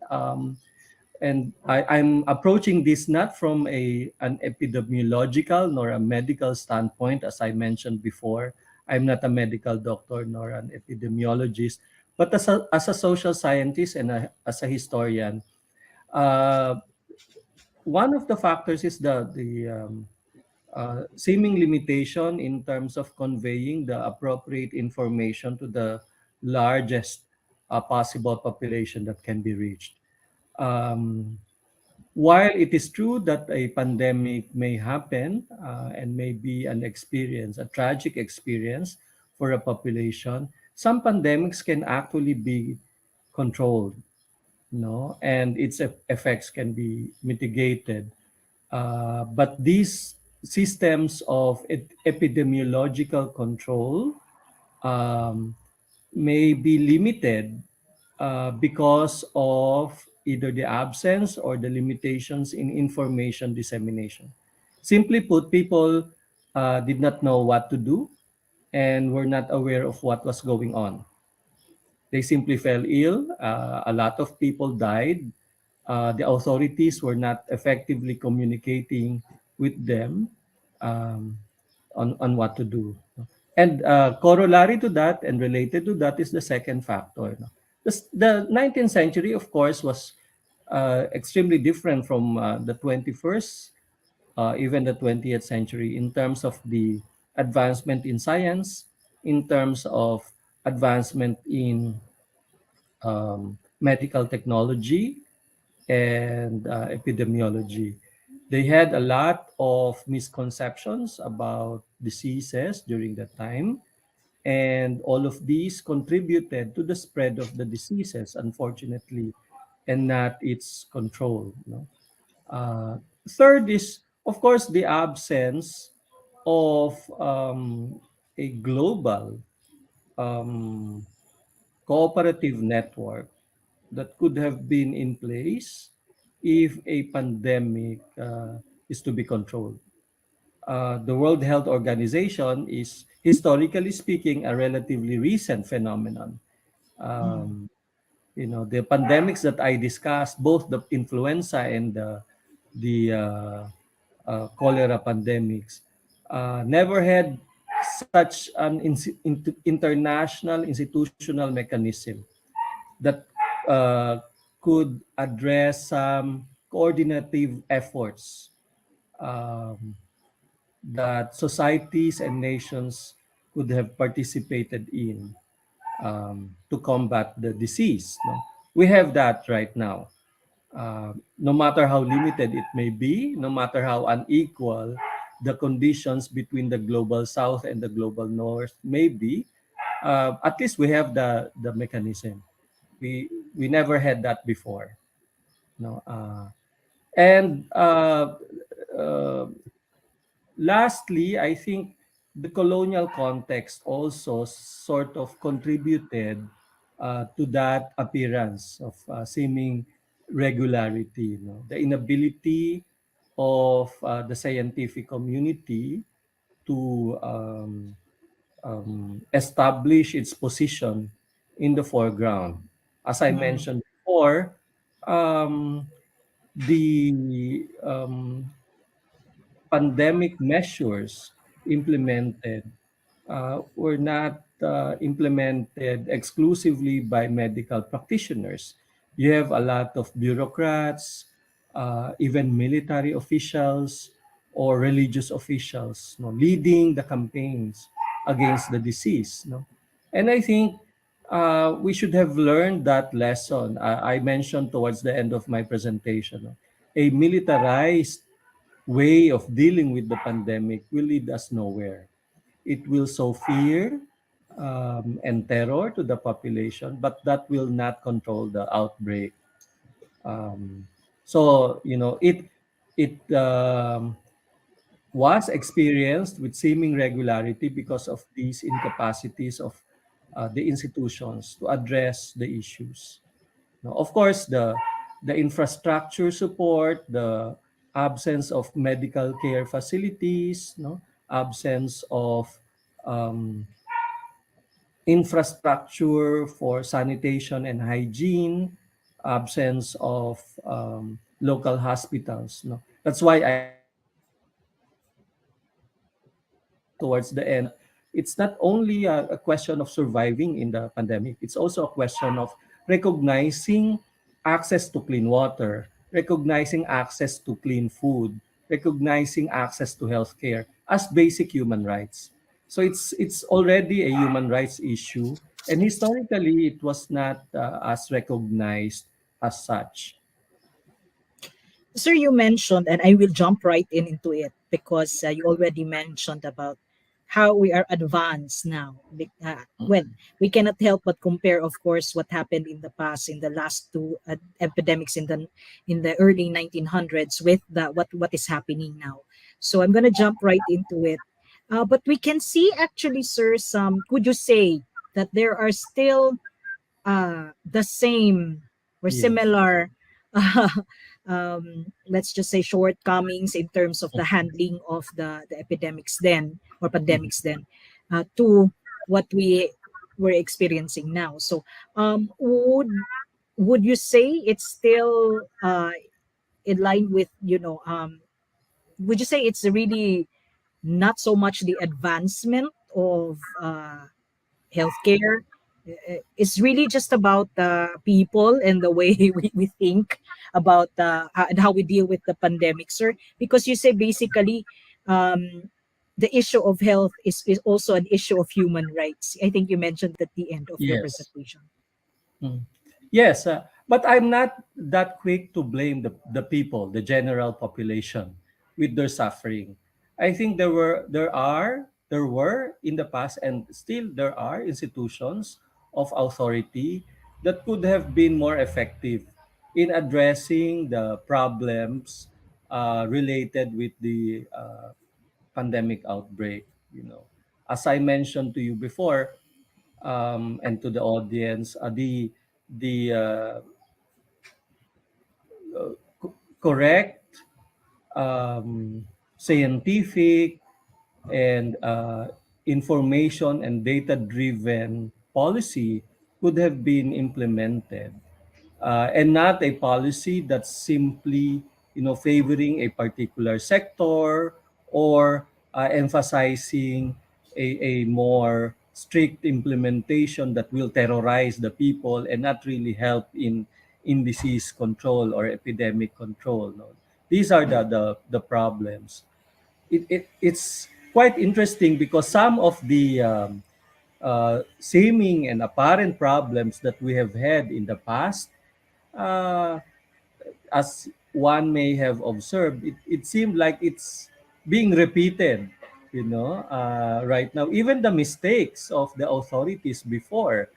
and I'm approaching this not from an epidemiological nor a medical standpoint, as I mentioned before. I'm not a medical doctor nor an epidemiologist, but as a social scientist and as a historian, uh, one of the factors is the seeming limitation in terms of conveying the appropriate information to the largest possible population that can be reached. Um, while it is true that a pandemic may happen and may be an experience, a tragic experience for a population, some pandemics can actually be controlled, no, and its effects can be mitigated. But these systems of epidemiological control um, may be limited because of either the absence or the limitations in information dissemination. Simply put, people did not know what to do and were not aware of what was going on. They simply fell ill. A lot of people died. The authorities were not effectively communicating with them um, on what to do. And corollary to that and related to that is the second factor. No? The 19th century, of course, was extremely different from the 21st, even the 20th century in terms of the advancement in science, in terms of advancement in medical technology and epidemiology. They had a lot of misconceptions about diseases during that time, and all of these contributed to the spread of the diseases, unfortunately, and not its control. No? Uh, Third is, of course, the absence of a global um, cooperative network that could have been in place if a pandemic is to be controlled. The World Health Organization is, historically speaking, a relatively recent phenomenon. Mm. Um, the pandemics that I discussed, both the influenza and the cholera pandemics, never had such an international institutional mechanism that uh, could address some coordinative efforts um, that societies and nations could have participated in to combat the disease. No? We have that right now. No matter how limited it may be, no matter how unequal the conditions between the global south and the global north may be, at least we have the mechanism. We never had that before. No, and uh, lastly, I think the colonial context also sort of contributed to that appearance of seeming regularity. The inability of the scientific community to establish its position in the foreground. As I Mm. mentioned before, um, the pandemic measures implemented were not implemented exclusively by medical practitioners. You have a lot of bureaucrats, even military officials or religious officials, no, leading the campaigns against the disease. No? And I think we should have learned that lesson. I mentioned towards the end of my presentation. No? A militarized way of dealing with the pandemic will lead us nowhere. It will sow fear and terror to the population, but that will not control the outbreak. Um, so it was experienced with seeming regularity because of these incapacities of the institutions to address the issues. Now, of course, the infrastructure support, the absence of medical care facilities, no, absence of um, infrastructure for sanitation and hygiene, absence of local hospitals. No, that's why I towards the end, it's not only a question of surviving in the pandemic, it's also a question of recognizing access to clean water, recognizing access to clean food, recognizing access to healthcare as basic human rights. So it's already a human rights issue, and historically it was not as recognized as such. Sir, you mentioned, and I will jump right into it because you already mentioned about how we are advanced now. Well, we cannot help but compare, of course, what happened in the past in the last two epidemics in the early 1900s with what is happening now. So I'm gonna jump right into it. But we can see actually, sir, some. Could you say that there are still the same or Yes. similar let's just say shortcomings in terms of the handling of the epidemics then or Mhm. pandemics then to what we were experiencing now. So would you say it's still in line with would you say it's really not so much the advancement of healthcare. It's really just about the people and the way we think about and how we deal with the pandemic, sir. Because you say basically the issue of health is also an issue of human rights. I think you mentioned at the end of your Yes. presentation. Mm. Yes, but I'm not that quick to blame the people, the general population, with their suffering. I think there were in the past, and still there are institutions of authority that could have been more effective in addressing the problems related with the pandemic outbreak. You know, as I mentioned to you before, and to the audience, the correct, scientific, and information and data driven policy could have been implemented, and not a policy that's simply favoring a particular sector, or emphasizing a more strict implementation that will terrorize the people and not really help in disease control or epidemic control, no? These are the problems. It's quite interesting because some of the seeming and apparent problems that we have had in the past, uh, as one may have observed, it seemed like it's being repeated, right now. Even the mistakes of the authorities before.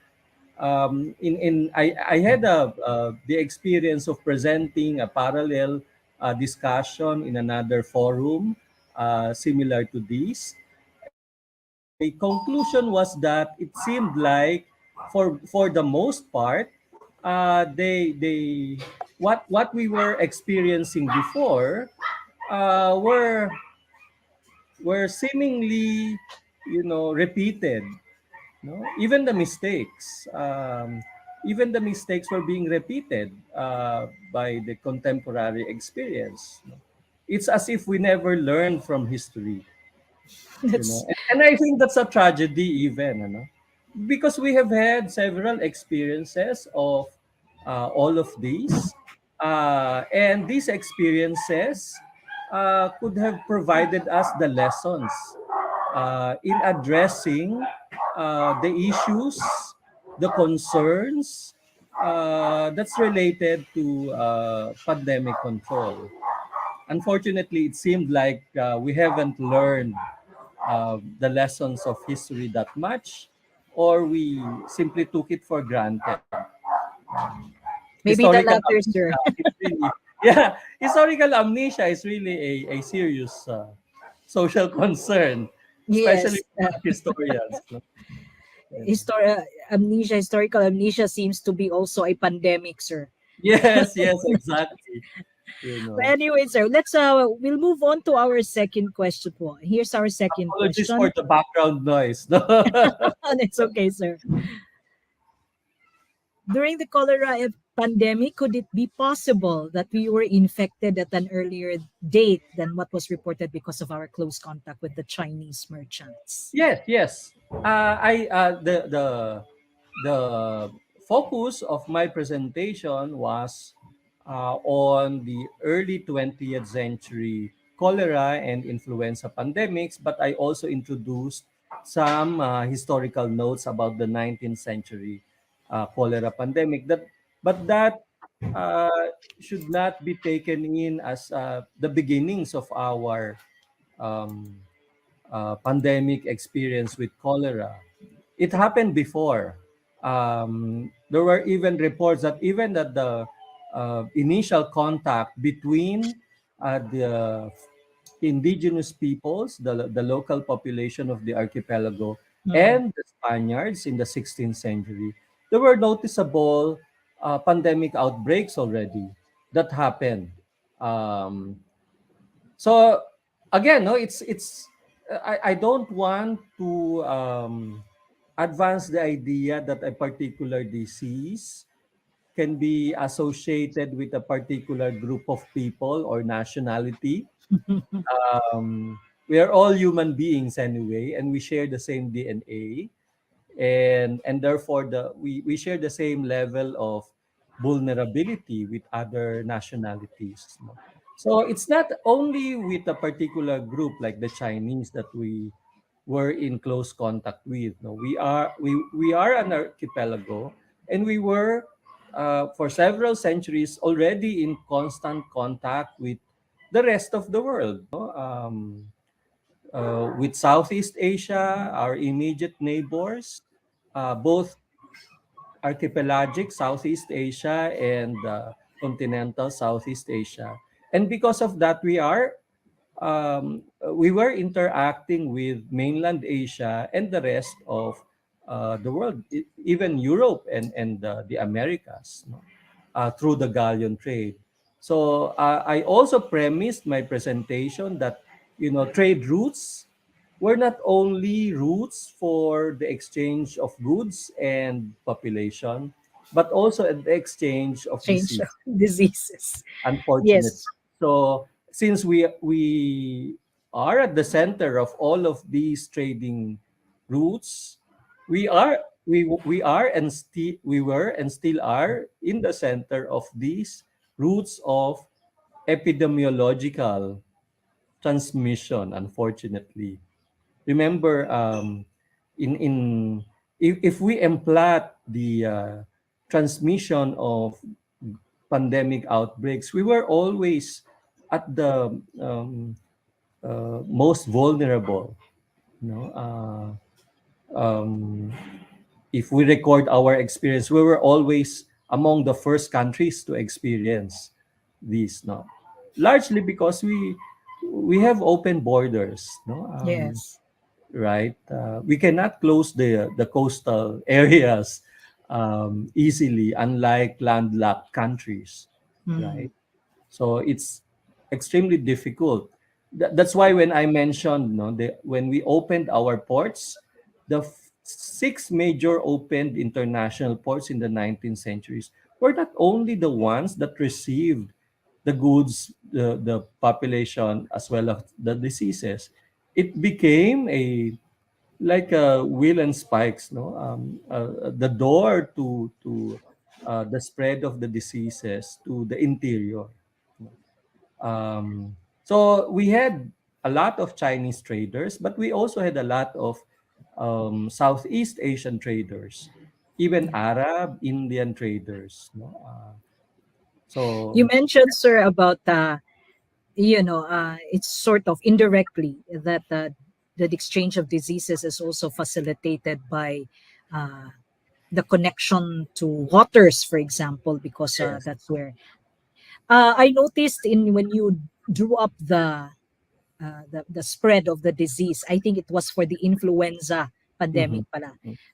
I had the experience of presenting a parallel discussion in another forum similar to this, and the conclusion was that it seemed like for the most part, they what we were experiencing before were seemingly repeated, no? Even the mistakes were being repeated by the contemporary experience, no? It's as if we never learned from history, That's and I think that's a tragedy even, because we have had several experiences of all of these, and these experiences could have provided us the lessons in addressing the issues, the concerns that's related to pandemic control. Unfortunately, it seemed like we haven't learned the lessons of history that much, or we simply took it for granted. maybe the Historical latter, amnesia sir. is really, yeah, historical amnesia is really a serious social concern, especially Yes, for historians. No? historical amnesia seems to be also a pandemic, sir. Yes, yes, exactly. But anyway, sir, we'll move on to our second question po. Here's our second Apologies for question. the background noise. No? And it's okay, sir. During the cholera pandemic, could it be possible that we were infected at an earlier date than what was reported because of our close contact with the Chinese merchants? Yes, yes. I the focus of my presentation was on the early 20th century cholera and influenza pandemics, but I also introduced some historical notes about the 19th century cholera pandemic. That uh, should not be taken in as the beginnings of our um, pandemic experience with cholera. It happened before. There were even reports that even that the initial contact between the indigenous peoples, the local population of the archipelago, Mm. and the Spaniards in the 16th century, there were noticeable pandemic outbreaks already that happened. Um, so again, no, it's I don't want to advance the idea that a particular disease can be associated with a particular group of people or nationality. We are all human beings anyway, and we share the same DNA, and therefore we share the same level of vulnerability with other nationalities, no? So it's not only with a particular group like the Chinese that we were in close contact with, no? We are an archipelago, and we were for several centuries already in constant contact with the rest of the world, no? With Southeast Asia, our immediate neighbors, both archipelagic Southeast Asia and continental Southeast Asia. And because of that, we were interacting with mainland Asia and the rest of the world, even Europe and the Americas, no? Through the galleon trade. So I also premised my presentation that trade routes were not only routes for the exchange of goods and population, but also the exchange of Change disease, diseases. unfortunately. Yes. So since we are at the center of all of these trading routes, we were and still are in the center of these routes of epidemiological transmission, unfortunately. Remember, in if we emplat the transmission of pandemic outbreaks, we were always at the most vulnerable. You know, if we record our experience, we were always among the first countries to experience this. No, largely because we have open borders. No, Yes. right? We cannot close the coastal areas easily, unlike landlocked countries, Mm. right? So it's extremely difficult. That's why when I mentioned, when we opened our ports, the six major opened international ports in the 19th centuries were not only the ones that received the goods, the population, as well as the diseases. It became a like a wheel and spikes, no? The door to the spread of the diseases to the interior. So we had a lot of Chinese traders, but we also had a lot of Southeast Asian traders, even Arab, Indian traders. No? You So mentioned, sir, about it's sort of indirectly that the exchange of diseases is also facilitated by uh, the connection to waters, for example, because yes. that's where I noticed in when you drew up the spread of the disease. I think it was for the influenza Mhm. pandemic, pala,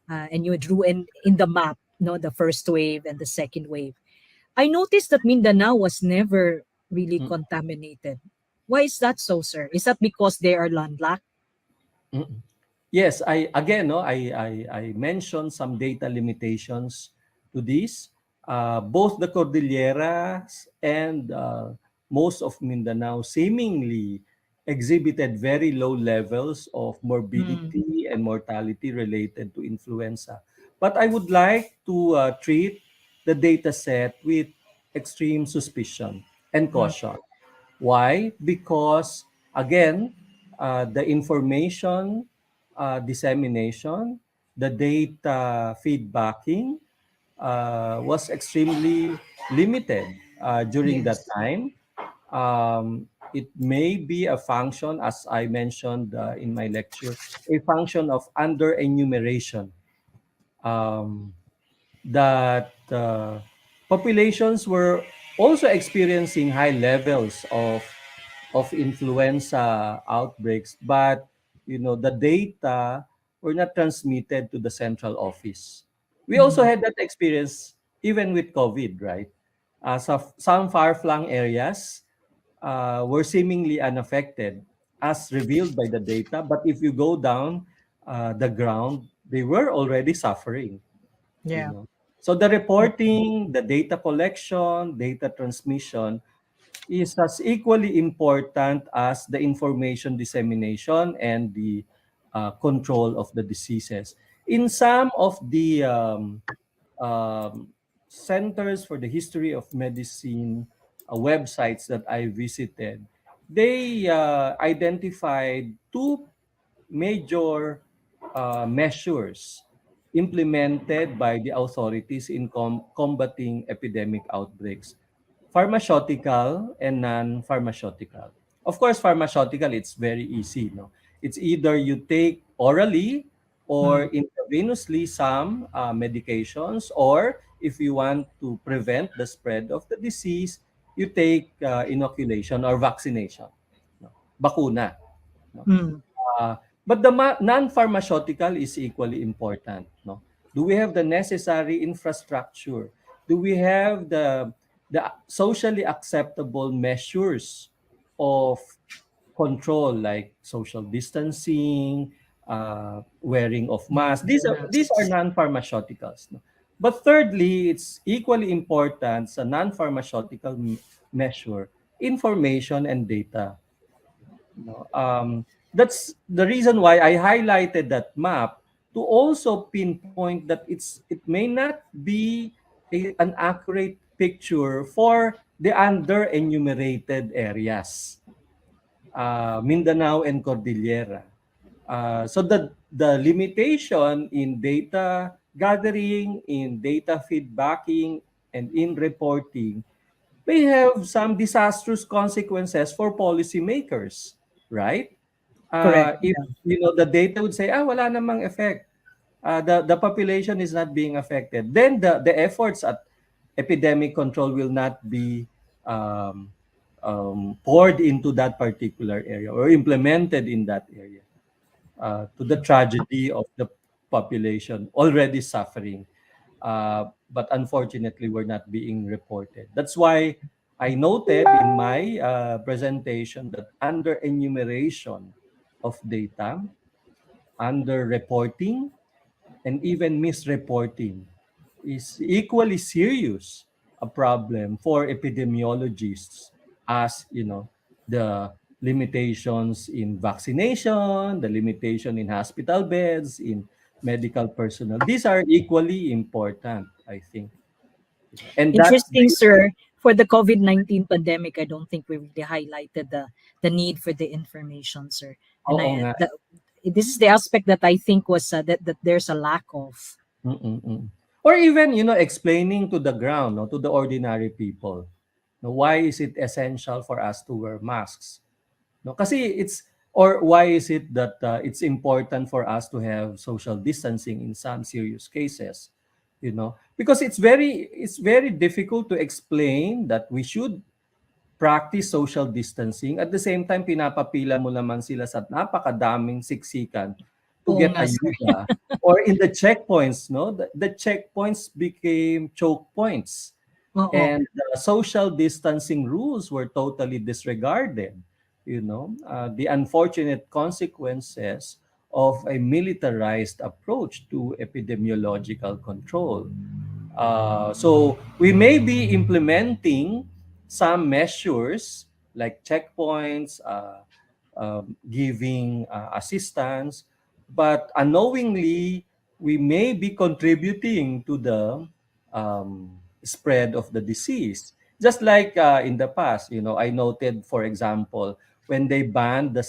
and you drew in the map, no, the first wave and the second wave. I noticed that Mindanao was never really Mm. contaminated. Why is that so, sir? Is that because they are landlocked? Mm. Yes, I again, no, I mentioned some data limitations to this. Both the Cordilleras and most of Mindanao seemingly exhibited very low levels of Mm, morbidity and mortality related to influenza. But I would like to treat the data set with extreme suspicion and mm, caution. Why? Because again, the information dissemination, the data feedbacking was extremely limited during that yes. time. Um, it may be a function, as I mentioned in my lecture, a function of under enumeration. Um, that populations were also experiencing high levels of influenza outbreaks, but the data were not transmitted to the central office. We also Mm. had that experience even with COVID, right? Some far-flung areas were seemingly unaffected as revealed by the data, but if you go down the ground, they were already suffering, you Yeah. know. So the reporting, the data collection, data transmission is as equally important as the information dissemination and the control of the diseases. In some of the um, centers for the history of medicine websites that I visited, they identified two major measures implemented by the authorities in combating epidemic outbreaks: pharmaceutical and non-pharmaceutical. Of course, pharmaceutical, it's very easy. No, it's either you take orally or Mm. intravenously some medications, or if you want to prevent the spread of the disease, you take inoculation or vaccination, no? Bakuna. No? Mm. Uh, but the non-pharmaceutical is equally important. No, do we have the necessary infrastructure? Do we have the socially acceptable measures of control, like social distancing, wearing of Mm. masks? These are Yes. non-pharmaceuticals. No? But thirdly, it's equally important sa non-pharmaceutical measure, information and data. No? That's the reason why I highlighted that map, to also pinpoint that it may not be an accurate picture for the under enumerated areas, Mindanao and Cordillera. So the limitation in data gathering, in data feedbacking, and in reporting may have some disastrous consequences for policymakers, right? Correct. If Yeah. the data would say, wala namang effect, the population is not being affected, then the efforts at epidemic control will not be um, poured into that particular area or implemented in that area, to the tragedy of the population already suffering. But unfortunately, we're not being reported. That's why I noted in my presentation that under enumeration of data, under reporting, and even misreporting is equally serious a problem for epidemiologists, as the limitations in vaccination, the limitation in hospital beds, in medical personnel. These are equally important, I think. And that's Interesting, sir. For the COVID-19 pandemic, I don't think we really highlighted the need for the information, sir. And oo nga. this is the aspect that I think was that there's a lack of. Mm. Or even, explaining to the ground, no, to the ordinary people, no, why is it essential for us to wear masks? No, kasi why is it that it's important for us to have social distancing in some serious cases? Because it's very difficult to explain that we should practice social distancing. At the same time, pinapapila mo naman sila sa napakadaming siksikan to Oo get nga, sir. ayuda. Or in the checkpoints, no? The checkpoints became choke points. Oo. And the social distancing rules were totally disregarded. The unfortunate consequences of a militarized approach to epidemiological control. So we may be implementing some measures like checkpoints, giving assistance, but unknowingly we may be contributing to the spread of the disease. Just like in the past, I noted, for example, when they banned the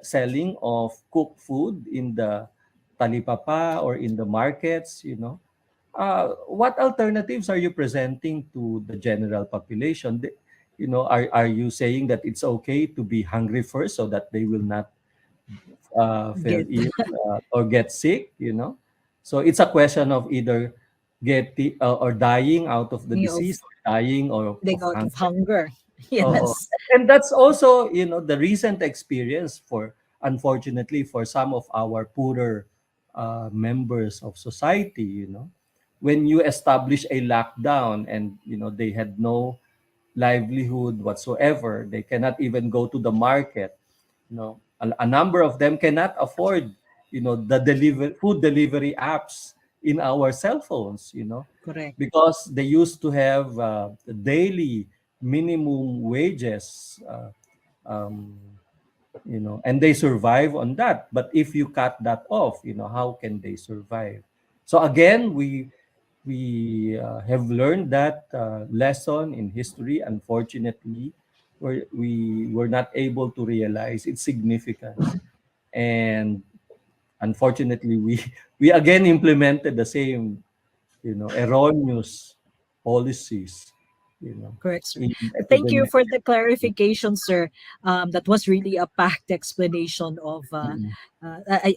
selling of cooked food in the talipapa or in the markets, what alternatives are you presenting to the general population? are you saying that it's okay to be hungry first so that they will not fell Get ill or get sick? So it's a question of either getting or dying out of the of disease, or dying or they of out of hunger. hunger. Oo. Yes, And that's also, the recent experience for, unfortunately, for some of our poorer members of society. When you establish a lockdown and, they had no livelihood whatsoever, they cannot even go to the market. A number of them cannot afford, the food delivery apps in our cell phones, correct. because they used to have daily minimum wages, um, and they survive on that. But if you cut that off, how can they survive? So again, we have learned that lesson in history. Unfortunately, we were not able to realize its significance, and unfortunately, we we again implemented the same, erroneous policies, you know, Correct, sir. in Thank you epidemic. for the clarification, sir. That was really a packed explanation of, Mm.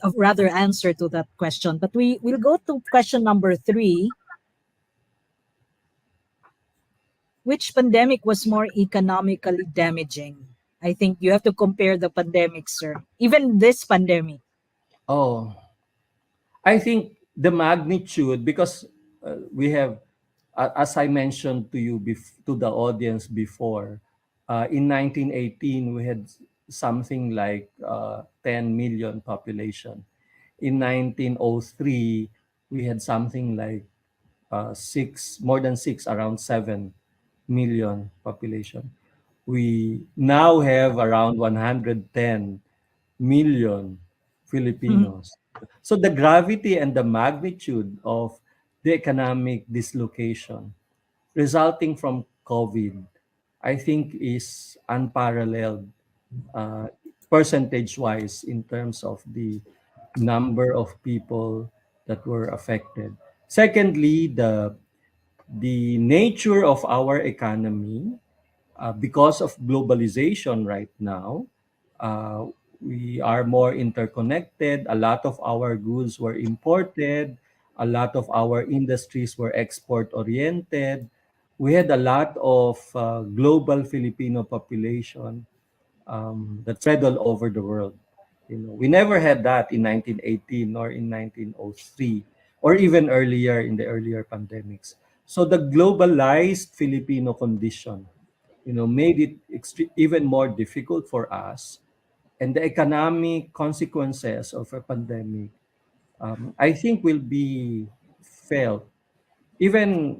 of rather answer to that question. But we will go to question number three. Which pandemic was more economically damaging? I think you have to compare the pandemics, sir. Even this pandemic. Oh, I think the magnitude, because we have, as I mentioned to you, to the audience before, in 1918 we had something like 10 million population. In 1903 we had something like more than six, around 7 million population. We now have around 110 million Mhm. Filipinos. So the gravity and the magnitude of the economic dislocation resulting from COVID, I think, is unparalleled, uh, percentage-wise, in terms of the number of people that were affected. Secondly, the nature of our economy, because of globalization right now, uh, we are more interconnected. A lot of our goods were imported. A lot of our industries were export oriented. We had a lot of global Filipino population that spread all over the world. We never had that in 1918 or in 1903 or even earlier in the earlier pandemics. So the globalized Filipino condition, made it even more difficult for us. And the economic consequences of a pandemic, I think, will be felt even,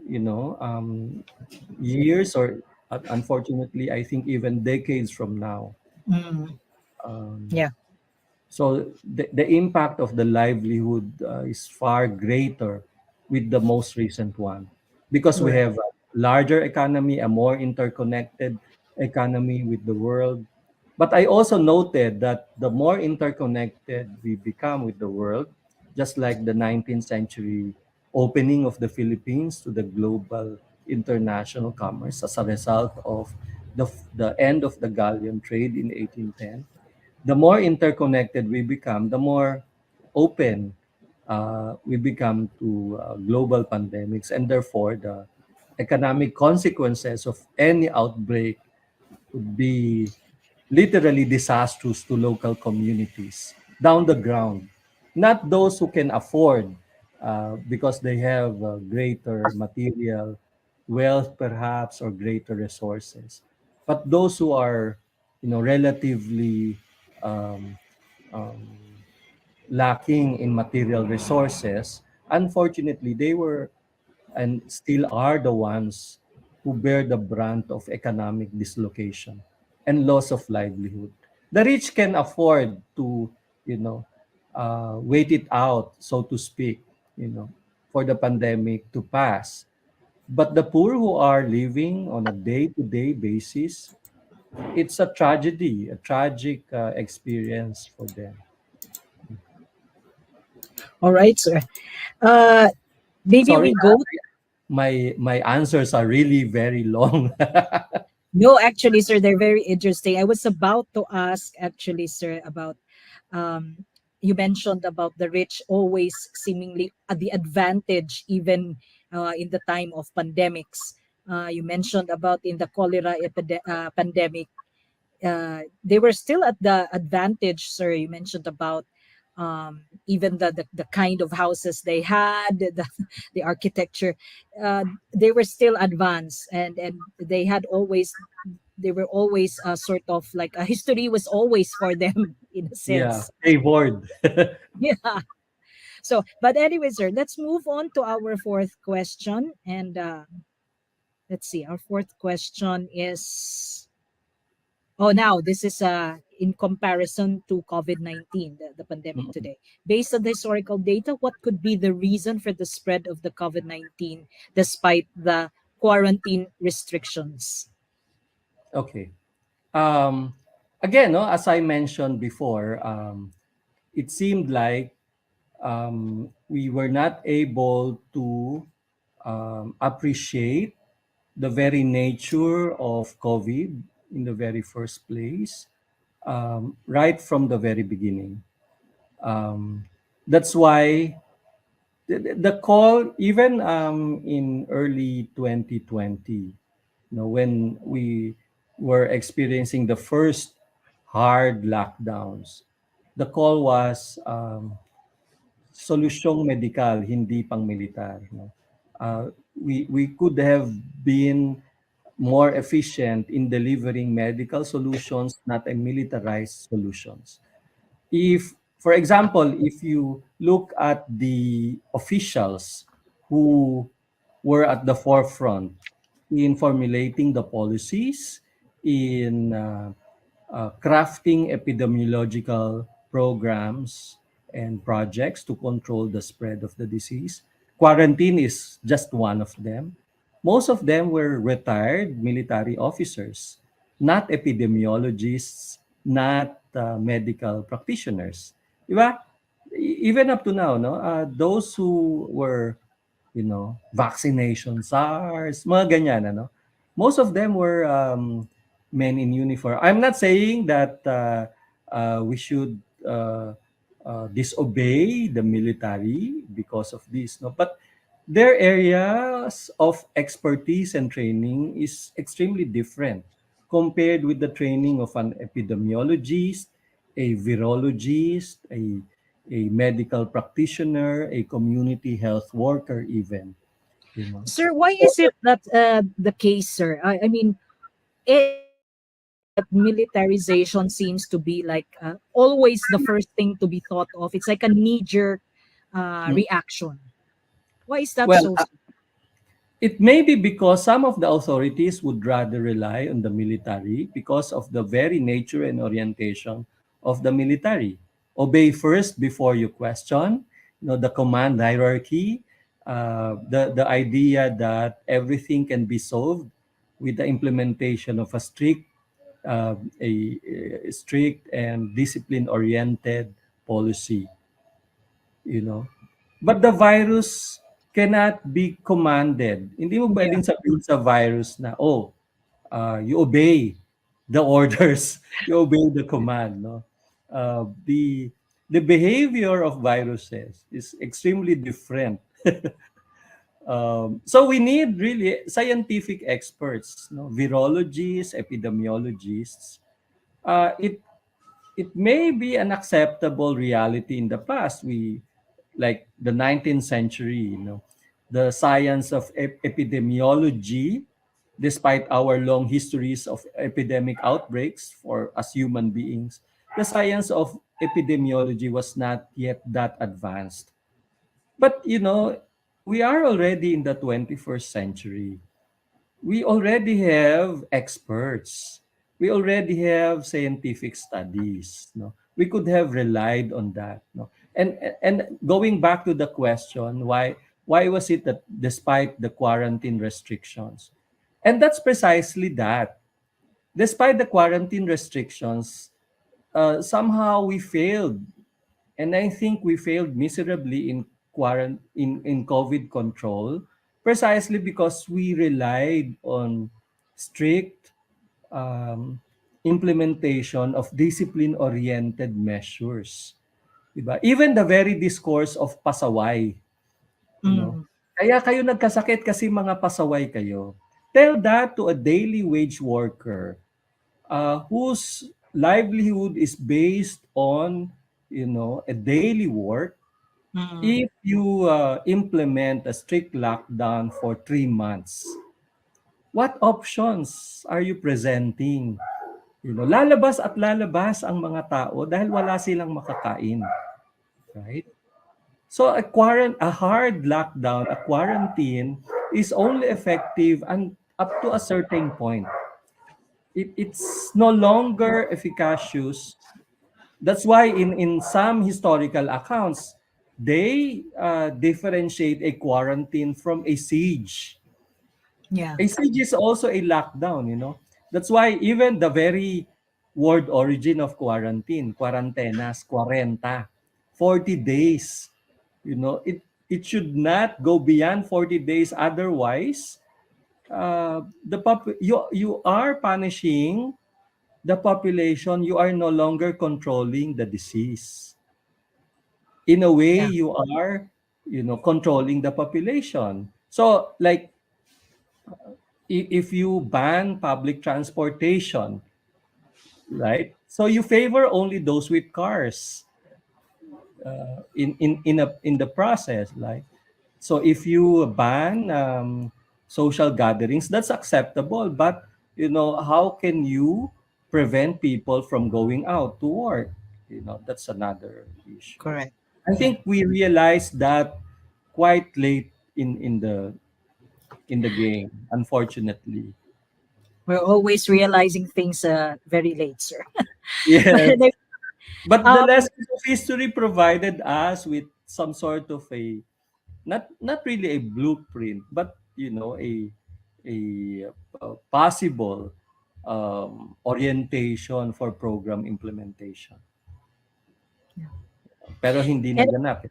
years, or unfortunately, I think even decades from now. Mm, Um, yeah, So the impact of the livelihood is far greater with the most recent one, because we correct. have a larger economy, a more interconnected economy with the world. But I also noted that the more interconnected we become with the world, just like the 19th century opening of the Philippines to the global international commerce as a result of the end of the galleon trade in 1810, the more interconnected we become, the more open we become to global pandemics, and therefore the economic consequences of any outbreak would be literally disastrous to local communities down the ground. Not those who can afford, because they have greater material wealth, perhaps, or greater resources, but those who are, relatively um, um, lacking in material resources. Unfortunately, they were and still are the ones who bear the brunt of economic dislocation and loss of livelihood. The rich can afford to, you know, wait it out, so to speak, for the pandemic to pass. But the poor who are living on a day-to-day basis, it's a tragedy, a tragic experience for them. All right, sir. Uh, maybe Sorry, we go. my answers are really very long. No, actually, sir, they're very interesting. I was about to ask, actually, sir, about um, you mentioned about the rich always seemingly at the advantage, even in the time of pandemics. You mentioned about in the cholera pandemic, they were still at the advantage, sir. You mentioned about even the kind of houses they had, the architecture. They were still advanced, and they were always sort of like a history was always for them in a Yeah, sense. favored. Yeah. So, but anyway, sir, let's move on to our fourth question. And let's see, our fourth question is, oh, now this is in comparison to COVID-19, the pandemic Mm. today. Based on the historical data, what could be the reason for the spread of the COVID-19 despite the quarantine restrictions? Okay. Um, Again, no, as I mentioned before, it seemed like we were not able to appreciate the very nature of COVID in the very first place, right from the very beginning. Um, that's why the call, even in early 2020, when we were experiencing the first hard lockdowns, the call was solusyong medikal, hindi pang militar. No? We could have been more efficient in delivering medical solutions, not a militarized solutions. If, for example, if you look at the officials who were at the forefront in formulating the policies, in crafting epidemiological programs and projects to control the spread of the disease. Quarantine is just one of them. Most of them were retired military officers, not epidemiologists, not medical practitioners. Diba? Even up to now, no, those who were, vaccination SARS, mga ganyan, ano. Most of them were men in uniform. I'm not saying that we should disobey the military because of this, no, but their areas of expertise and training is extremely different compared with the training of an epidemiologist, a virologist, a medical practitioner, a community health worker, even. Sir, why So, is it that the case, sir? I mean, it's funny that militarization seems to be like always the first thing to be thought of. It's like a knee jerk mm, reaction. Why is that well, so? Sir? it may be because some of the authorities would rather rely on the military because of the very nature and orientation of the military. Obey first before you question. The command hierarchy, the idea that everything can be solved with the implementation of a strict and discipline-oriented policy. you know. But the virus cannot be commanded. Hindi mo Yeah. pwedeng sabihin sa virus na, oh, you obey the orders, you obey the command. No? The behavior of viruses is extremely different. So we need really scientific experts, no? Virologists, epidemiologists. It may be an acceptable reality in the past. We like the 19th century, the science of epidemiology, despite our long histories of epidemic outbreaks for as human beings, the science of epidemiology was not yet that advanced. But we are already in the 21st century. We already have experts. We already have scientific studies. No, we could have relied on that. No, and going back to the question, why was it that despite the quarantine restrictions, and that's precisely that. Despite the quarantine restrictions, somehow we failed, and I think we failed miserably in in COVID control, precisely because we relied on strict, um, implementation of discipline-oriented measures. Diba? Even the very discourse of pasaway, you know. Mm. Kaya kayo nagkasakit kasi mga pasaway kayo. Tell that to a daily wage worker whose livelihood is based on, a daily work. Mm. If you implement a strict lockdown for 3 months, what options are you presenting? Lalabas at lalabas ang mga tao dahil wala silang makakain, right? So a hard lockdown, a quarantine is only effective and up to a certain point. It's no longer efficacious. That's why in some historical accounts, they differentiate a quarantine from a siege. Yeah. A siege is also a lockdown. That's why even the very word origin of quarantine, quarantenas, 40 days, it should not go beyond 40 days. Otherwise, you are punishing the population. You are no longer controlling the disease. In a way, Yeah. you are, controlling the population. So, like, if you ban public transportation, right? So you favor only those with cars in the process, like. So if you ban social gatherings, that's acceptable. But how can you prevent people from going out to work? That's another issue. Correct. I Yeah. think we realized that quite late in the game, unfortunately. We're always realizing things very late, sir. Yeah. But But the um, lessons of history provided us with some sort of a not really a blueprint, but a possible orientation for program implementation. Pero hindi and naganap.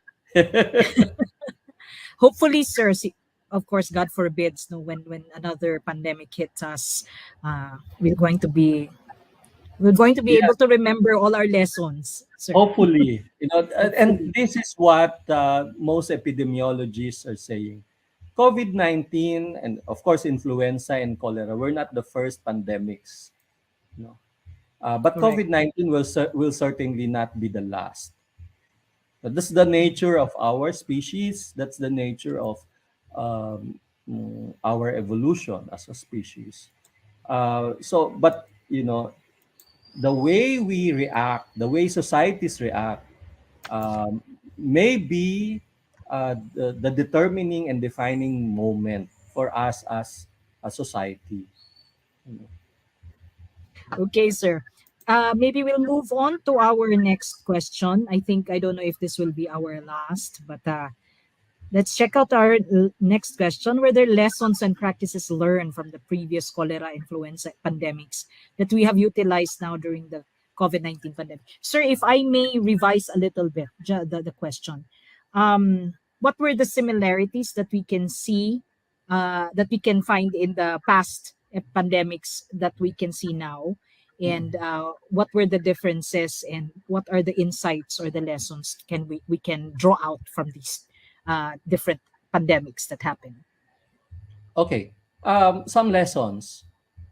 hopefully, sir, of course, God forbids, no, when another pandemic hits us, we're going to be Yeah, able to remember all our lessons, sir. hopefully, and Hopefully. this is what most epidemiologists are saying. COVID-19 and of course influenza and cholera were not the first pandemics. No. But Correct. COVID-19 will certainly not be the last. But that's the nature of our species. That's the nature of our evolution as a species. But the way we react, the way societies react, um, may be the determining and defining moment for us as a society. Okay, sir. Maybe we'll move on to our next question. I don't know if this will be our last, but let's check out our next question. Were there lessons and practices learned from the previous cholera influenza pandemics that we have utilized now during the COVID-19 pandemic? Sir, if I may revise a little bit the question. What were the similarities that we can see, that we can find in the past pandemics that we can see now? And what were the differences, and what are the insights or the lessons we can draw out from these different pandemics that happen? Okay. Some lessons.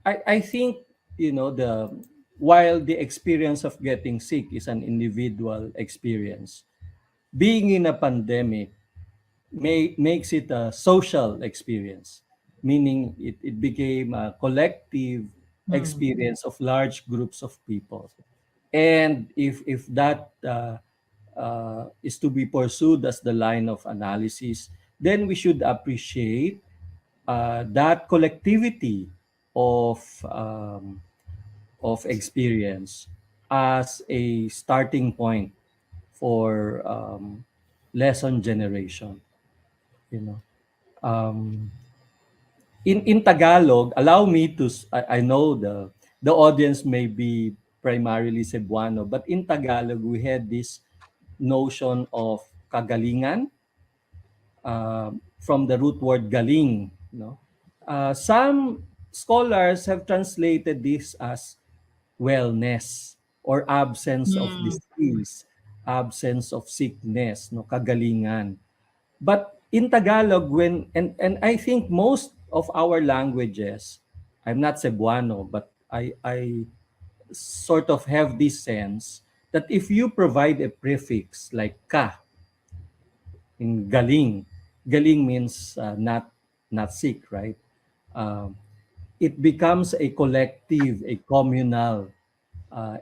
I think the while the experience of getting sick is an individual experience, being in a pandemic makes it a social experience, meaning it became a collective Mm, experience of large groups of people. And if that is to be pursued as the line of analysis, then we should appreciate that collectivity of experience as a starting point for lesson generation. You know, um, in Tagalog, allow me to. I know the audience may be primarily Cebuano, but in Tagalog we had this notion of kagalingan from the root word galing. Some scholars have translated this as wellness or absence of Mm. disease, absence of sickness, no, kagalingan. But in Tagalog, and I think most of our languages, I'm not Cebuano, but I sort of have this sense that if you provide a prefix like ka in galing, galing means not sick, right? Um, it becomes a collective, a communal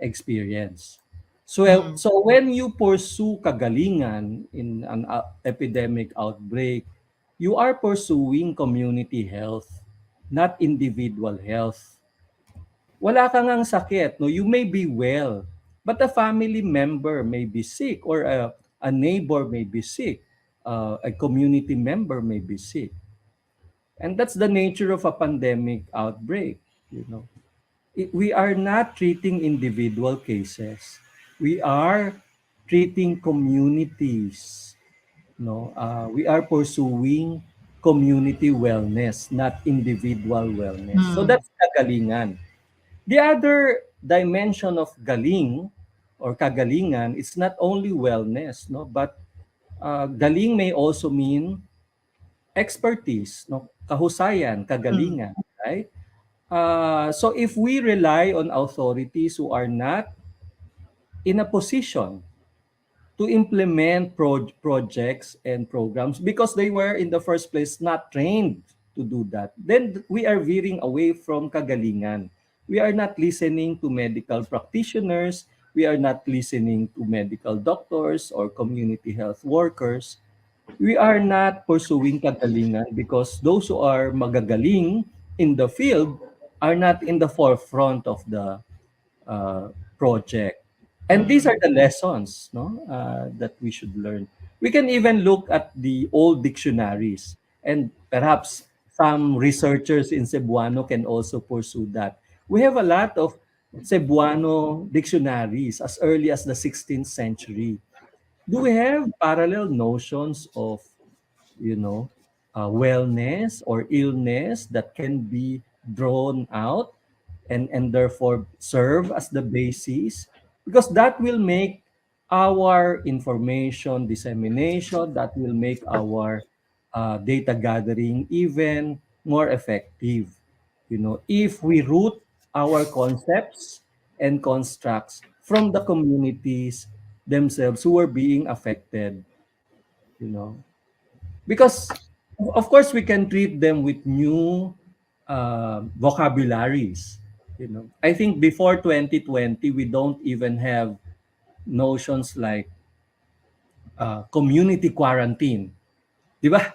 experience. Mm. So when you pursue kagalingan in an epidemic outbreak, you are pursuing community health, not individual health. Wala ka ngang sakit, no? You may be well, but a family member may be sick or a neighbor may be sick, a community member may be sick. And that's the nature of a pandemic outbreak, you know. We are not treating individual cases. We are treating communities. No, we are pursuing community wellness, not individual wellness. So Mm. that's kagalingan. The other dimension of galing or kagalingan is not only wellness, no, but galing may also mean expertise, no, kahusayan, Mm. kagalingan, right? So if we rely on authorities who are not in a position to implement projects and programs because they were in the first place not trained to do that, then we are veering away from kagalingan. We are not listening to medical practitioners. We are not listening to medical doctors or community health workers. We are not pursuing kagalingan because those who are magagaling in the field are not in the forefront of the uh, project. And these are Mm. the lessons, no, that we should learn. We can even look at the old dictionaries, and perhaps some researchers in Cebuano can also pursue that. We have a lot of Cebuano dictionaries as early as the 16th century. Do we have parallel notions of, you know, wellness or illness that can be drawn out and therefore serve as the basis? Because that will make our information dissemination, that will make our data gathering even more effective. You know, if we root our concepts and constructs from the communities themselves who are being affected, you know, because of course we can treat them with new vocabularies. You know, I think before 2020 we don't even have notions like community quarantine, di ba?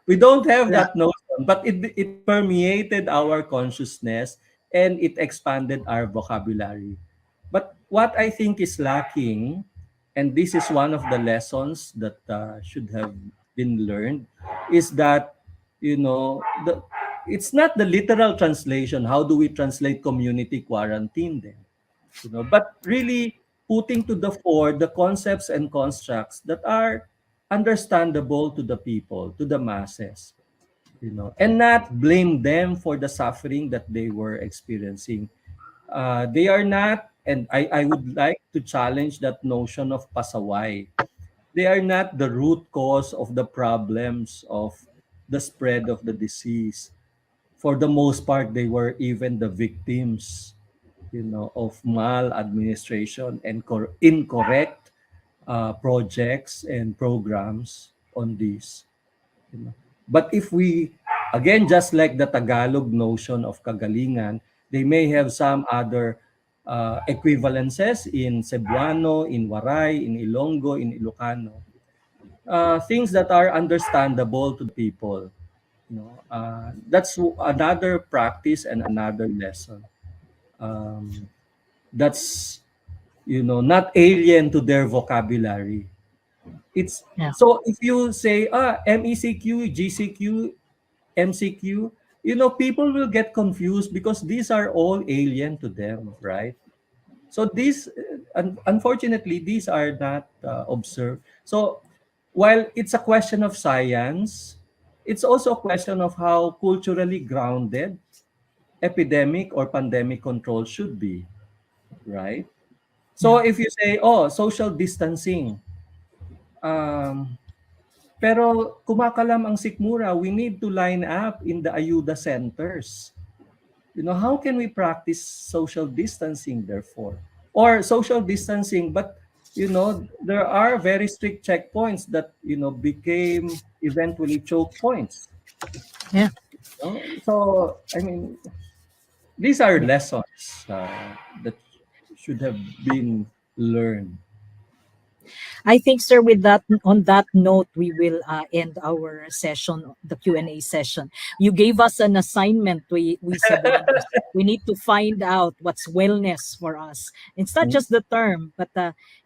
We don't have Yeah. that notion, but it permeated our consciousness and it expanded our vocabulary. But what I think is lacking, and this is one of the lessons that should have been learned, is that, you know, it's not the literal translation. How do we translate community quarantine then? You know, but really putting to the fore the concepts and constructs that are understandable to the people, to the masses, you know, and not blame them for the suffering that they were experiencing. They are not, and I would like to challenge that notion of pasaway. They are not the root cause of the problems of the spread of the disease. For the most part, they were even the victims, you know, of maladministration and incorrect projects and programs on this. You know. But if we, again, just like the Tagalog notion of kagalingan, they may have some other equivalences in Cebuano, in Waray, in Ilonggo, in Ilocano. Things that are understandable to the people. You know, that's another practice and another lesson. Um, that's, you know, not alien to their vocabulary. It's Yeah. so if you say MECQ, GCQ, MCQ, you know, people will get confused because these are all alien to them, right? So these, unfortunately, these are not observed. So while it's a question of science, it's also a question of how culturally grounded epidemic or pandemic control should be, right? So Yeah. if you say, oh, social distancing, um, pero kumakalam ang sikmura, we need to line up in the ayuda centers. How can we practice social distancing, therefore? Or social distancing, but, there are very strict checkpoints that, became eventually choke points. Yeah. So, I mean, these are Yeah. lessons that should have been learned. I think, sir, with that, on that note, we will end our session, the Q&A session. You gave us an assignment, we Cebuanos. We need to find out what's wellness for us. It's not Mm, just the term, but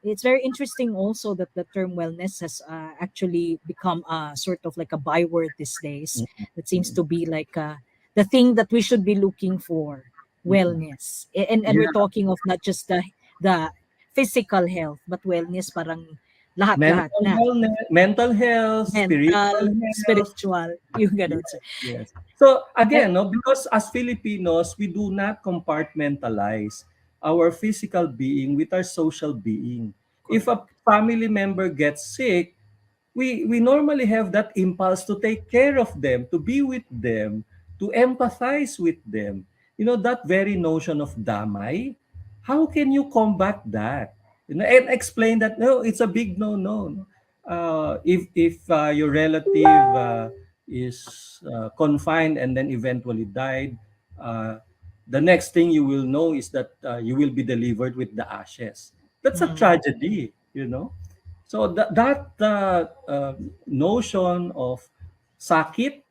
it's very interesting also that the term wellness has actually become sort of like a byword these days. mm, That seems mm, to be like the thing that we should be looking for, mm. wellness. And we're Yeah, talking of not just the physical health, but wellness parang lahat-lahat mental na. wellness, mental health, Mental, spiritual health. spiritual, yung Yes, ganon, sir. yes. So Eh, again, no, because as Filipinos, we do not compartmentalize our physical being with our social being. If correct. a family member gets sick, we normally have that impulse to take care of them, to be with them, to empathize with them. That very notion of damay, how can you combat that? And explain that, no, it's a big no. If your relative is confined and then eventually died, uh, the next thing you will know is that you will be delivered with the ashes. That's a Mm, tragedy. So that notion of sakit,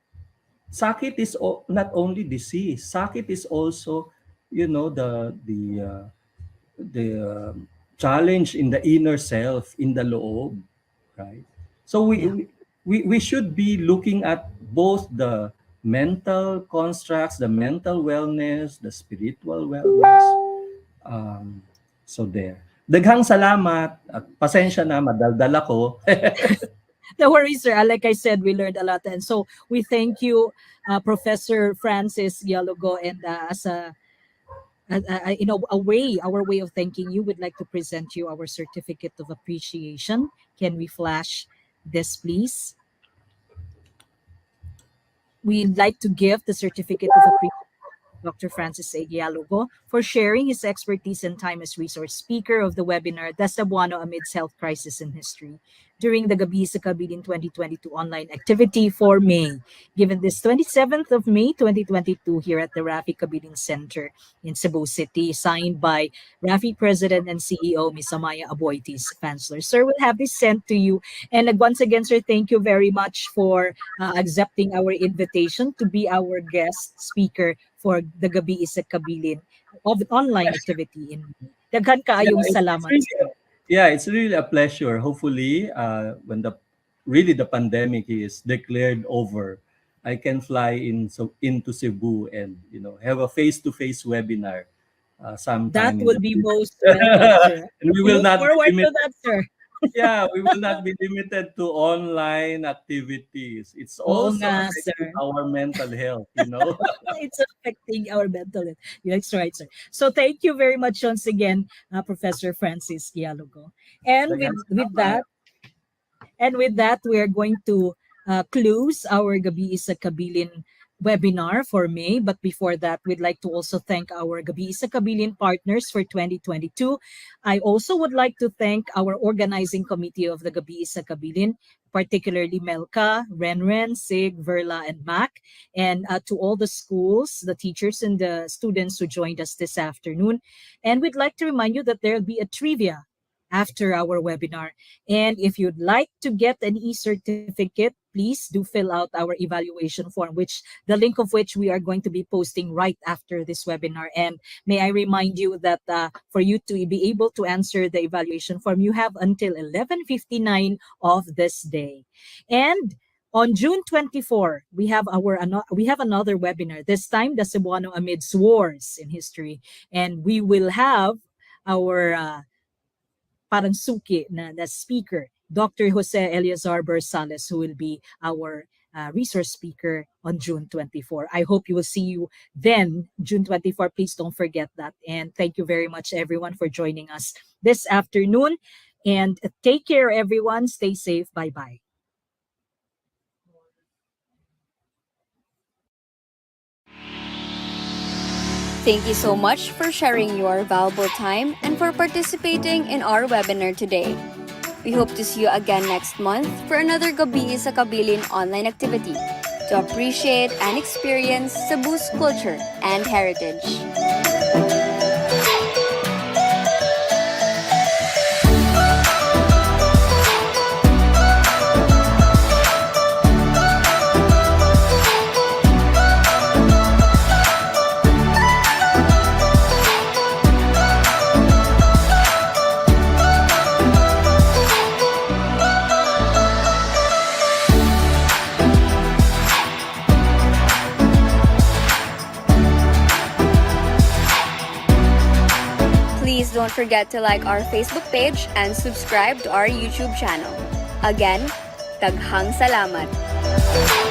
sakit is not only disease. Sakit is also, the challenge in the inner self, in the loob, right? So we, yeah. we we should be looking at both the mental constructs, the mental wellness, the spiritual wellness. Um, so there. Daghang salamat at pasensya na madaldal ako. No worries, sir. Like I said, we learned a lot. And so we thank you, Professor Francis Gealogo. And as our way of thanking you, we'd like to present you our certificate of appreciation. Can we flash this, please? We'd like to give the certificate of appreciation Dr. Francis A. Gealogo, for sharing his expertise and time as resource speaker of the webinar, The Cebuano Amidst Health Crisis in History, during the Gabii sa Kabilin 2022 online activity for May, given this 27th of May 2022 here at the Rafi Kabilin Center in Cebu City, signed by Rafi President and CEO Ms. Amaya Aboitis Fansler. Sir, we'll have this sent to you. And once again, sir, thank you very much for accepting our invitation to be our guest speaker for the Gabii sa Kabilin of online activity in May. Daghan Yeah, kaayong it's salamat, really sir. it's really a pleasure. Hopefully, when the pandemic is declared over, I can fly into Cebu and have a face-to-face webinar That sometime in will the be most welcome, future. sir. And we We will look not be forward to limited. that, sir. Yeah, we will not be limited to online activities. It's Oo also nga, affecting sir. our mental health. It's affecting our mental health. That's right, sir. So thank you very much once again, Professor Francis Dialogo. And Daghang with salamat. that, And with that, we are going to close our Gabi Isa Kabilin webinar for May. But before that, we'd like to also thank our Gabi Isa Kabilin partners for 2022. I also would like to thank our organizing committee of the Gabi Isa Kabilin, particularly Melka, Renren, Sig, Verla, and Mac, and to all the schools, the teachers, and the students who joined us this afternoon. And we'd like to remind you that there'll be a trivia after our webinar. And if you'd like to get an e-certificate, please do fill out our evaluation form, the link of which we are going to be posting right after this webinar. And may I remind you that for you to be able to answer the evaluation form, you have until 11:59 of this day. And on June 24, we have another webinar. This time, the Cebuano Amidst Wars in History, and we will have our parang suki na speaker, Dr. Jose Eliazar Bersales, who will be our resource speaker on June 24. I hope you will see you then, June 24. Please don't forget that. And thank you very much, everyone, for joining us this afternoon. And take care, everyone. Stay safe. Bye-bye. Thank you so much for sharing your valuable time and for participating in our webinar today. We hope to see you again next month for another Gabii sa Kabilin online activity to appreciate and experience Cebu's culture and heritage. Please don't forget to like our Facebook page and subscribe to our YouTube channel. Again, daghang salamat!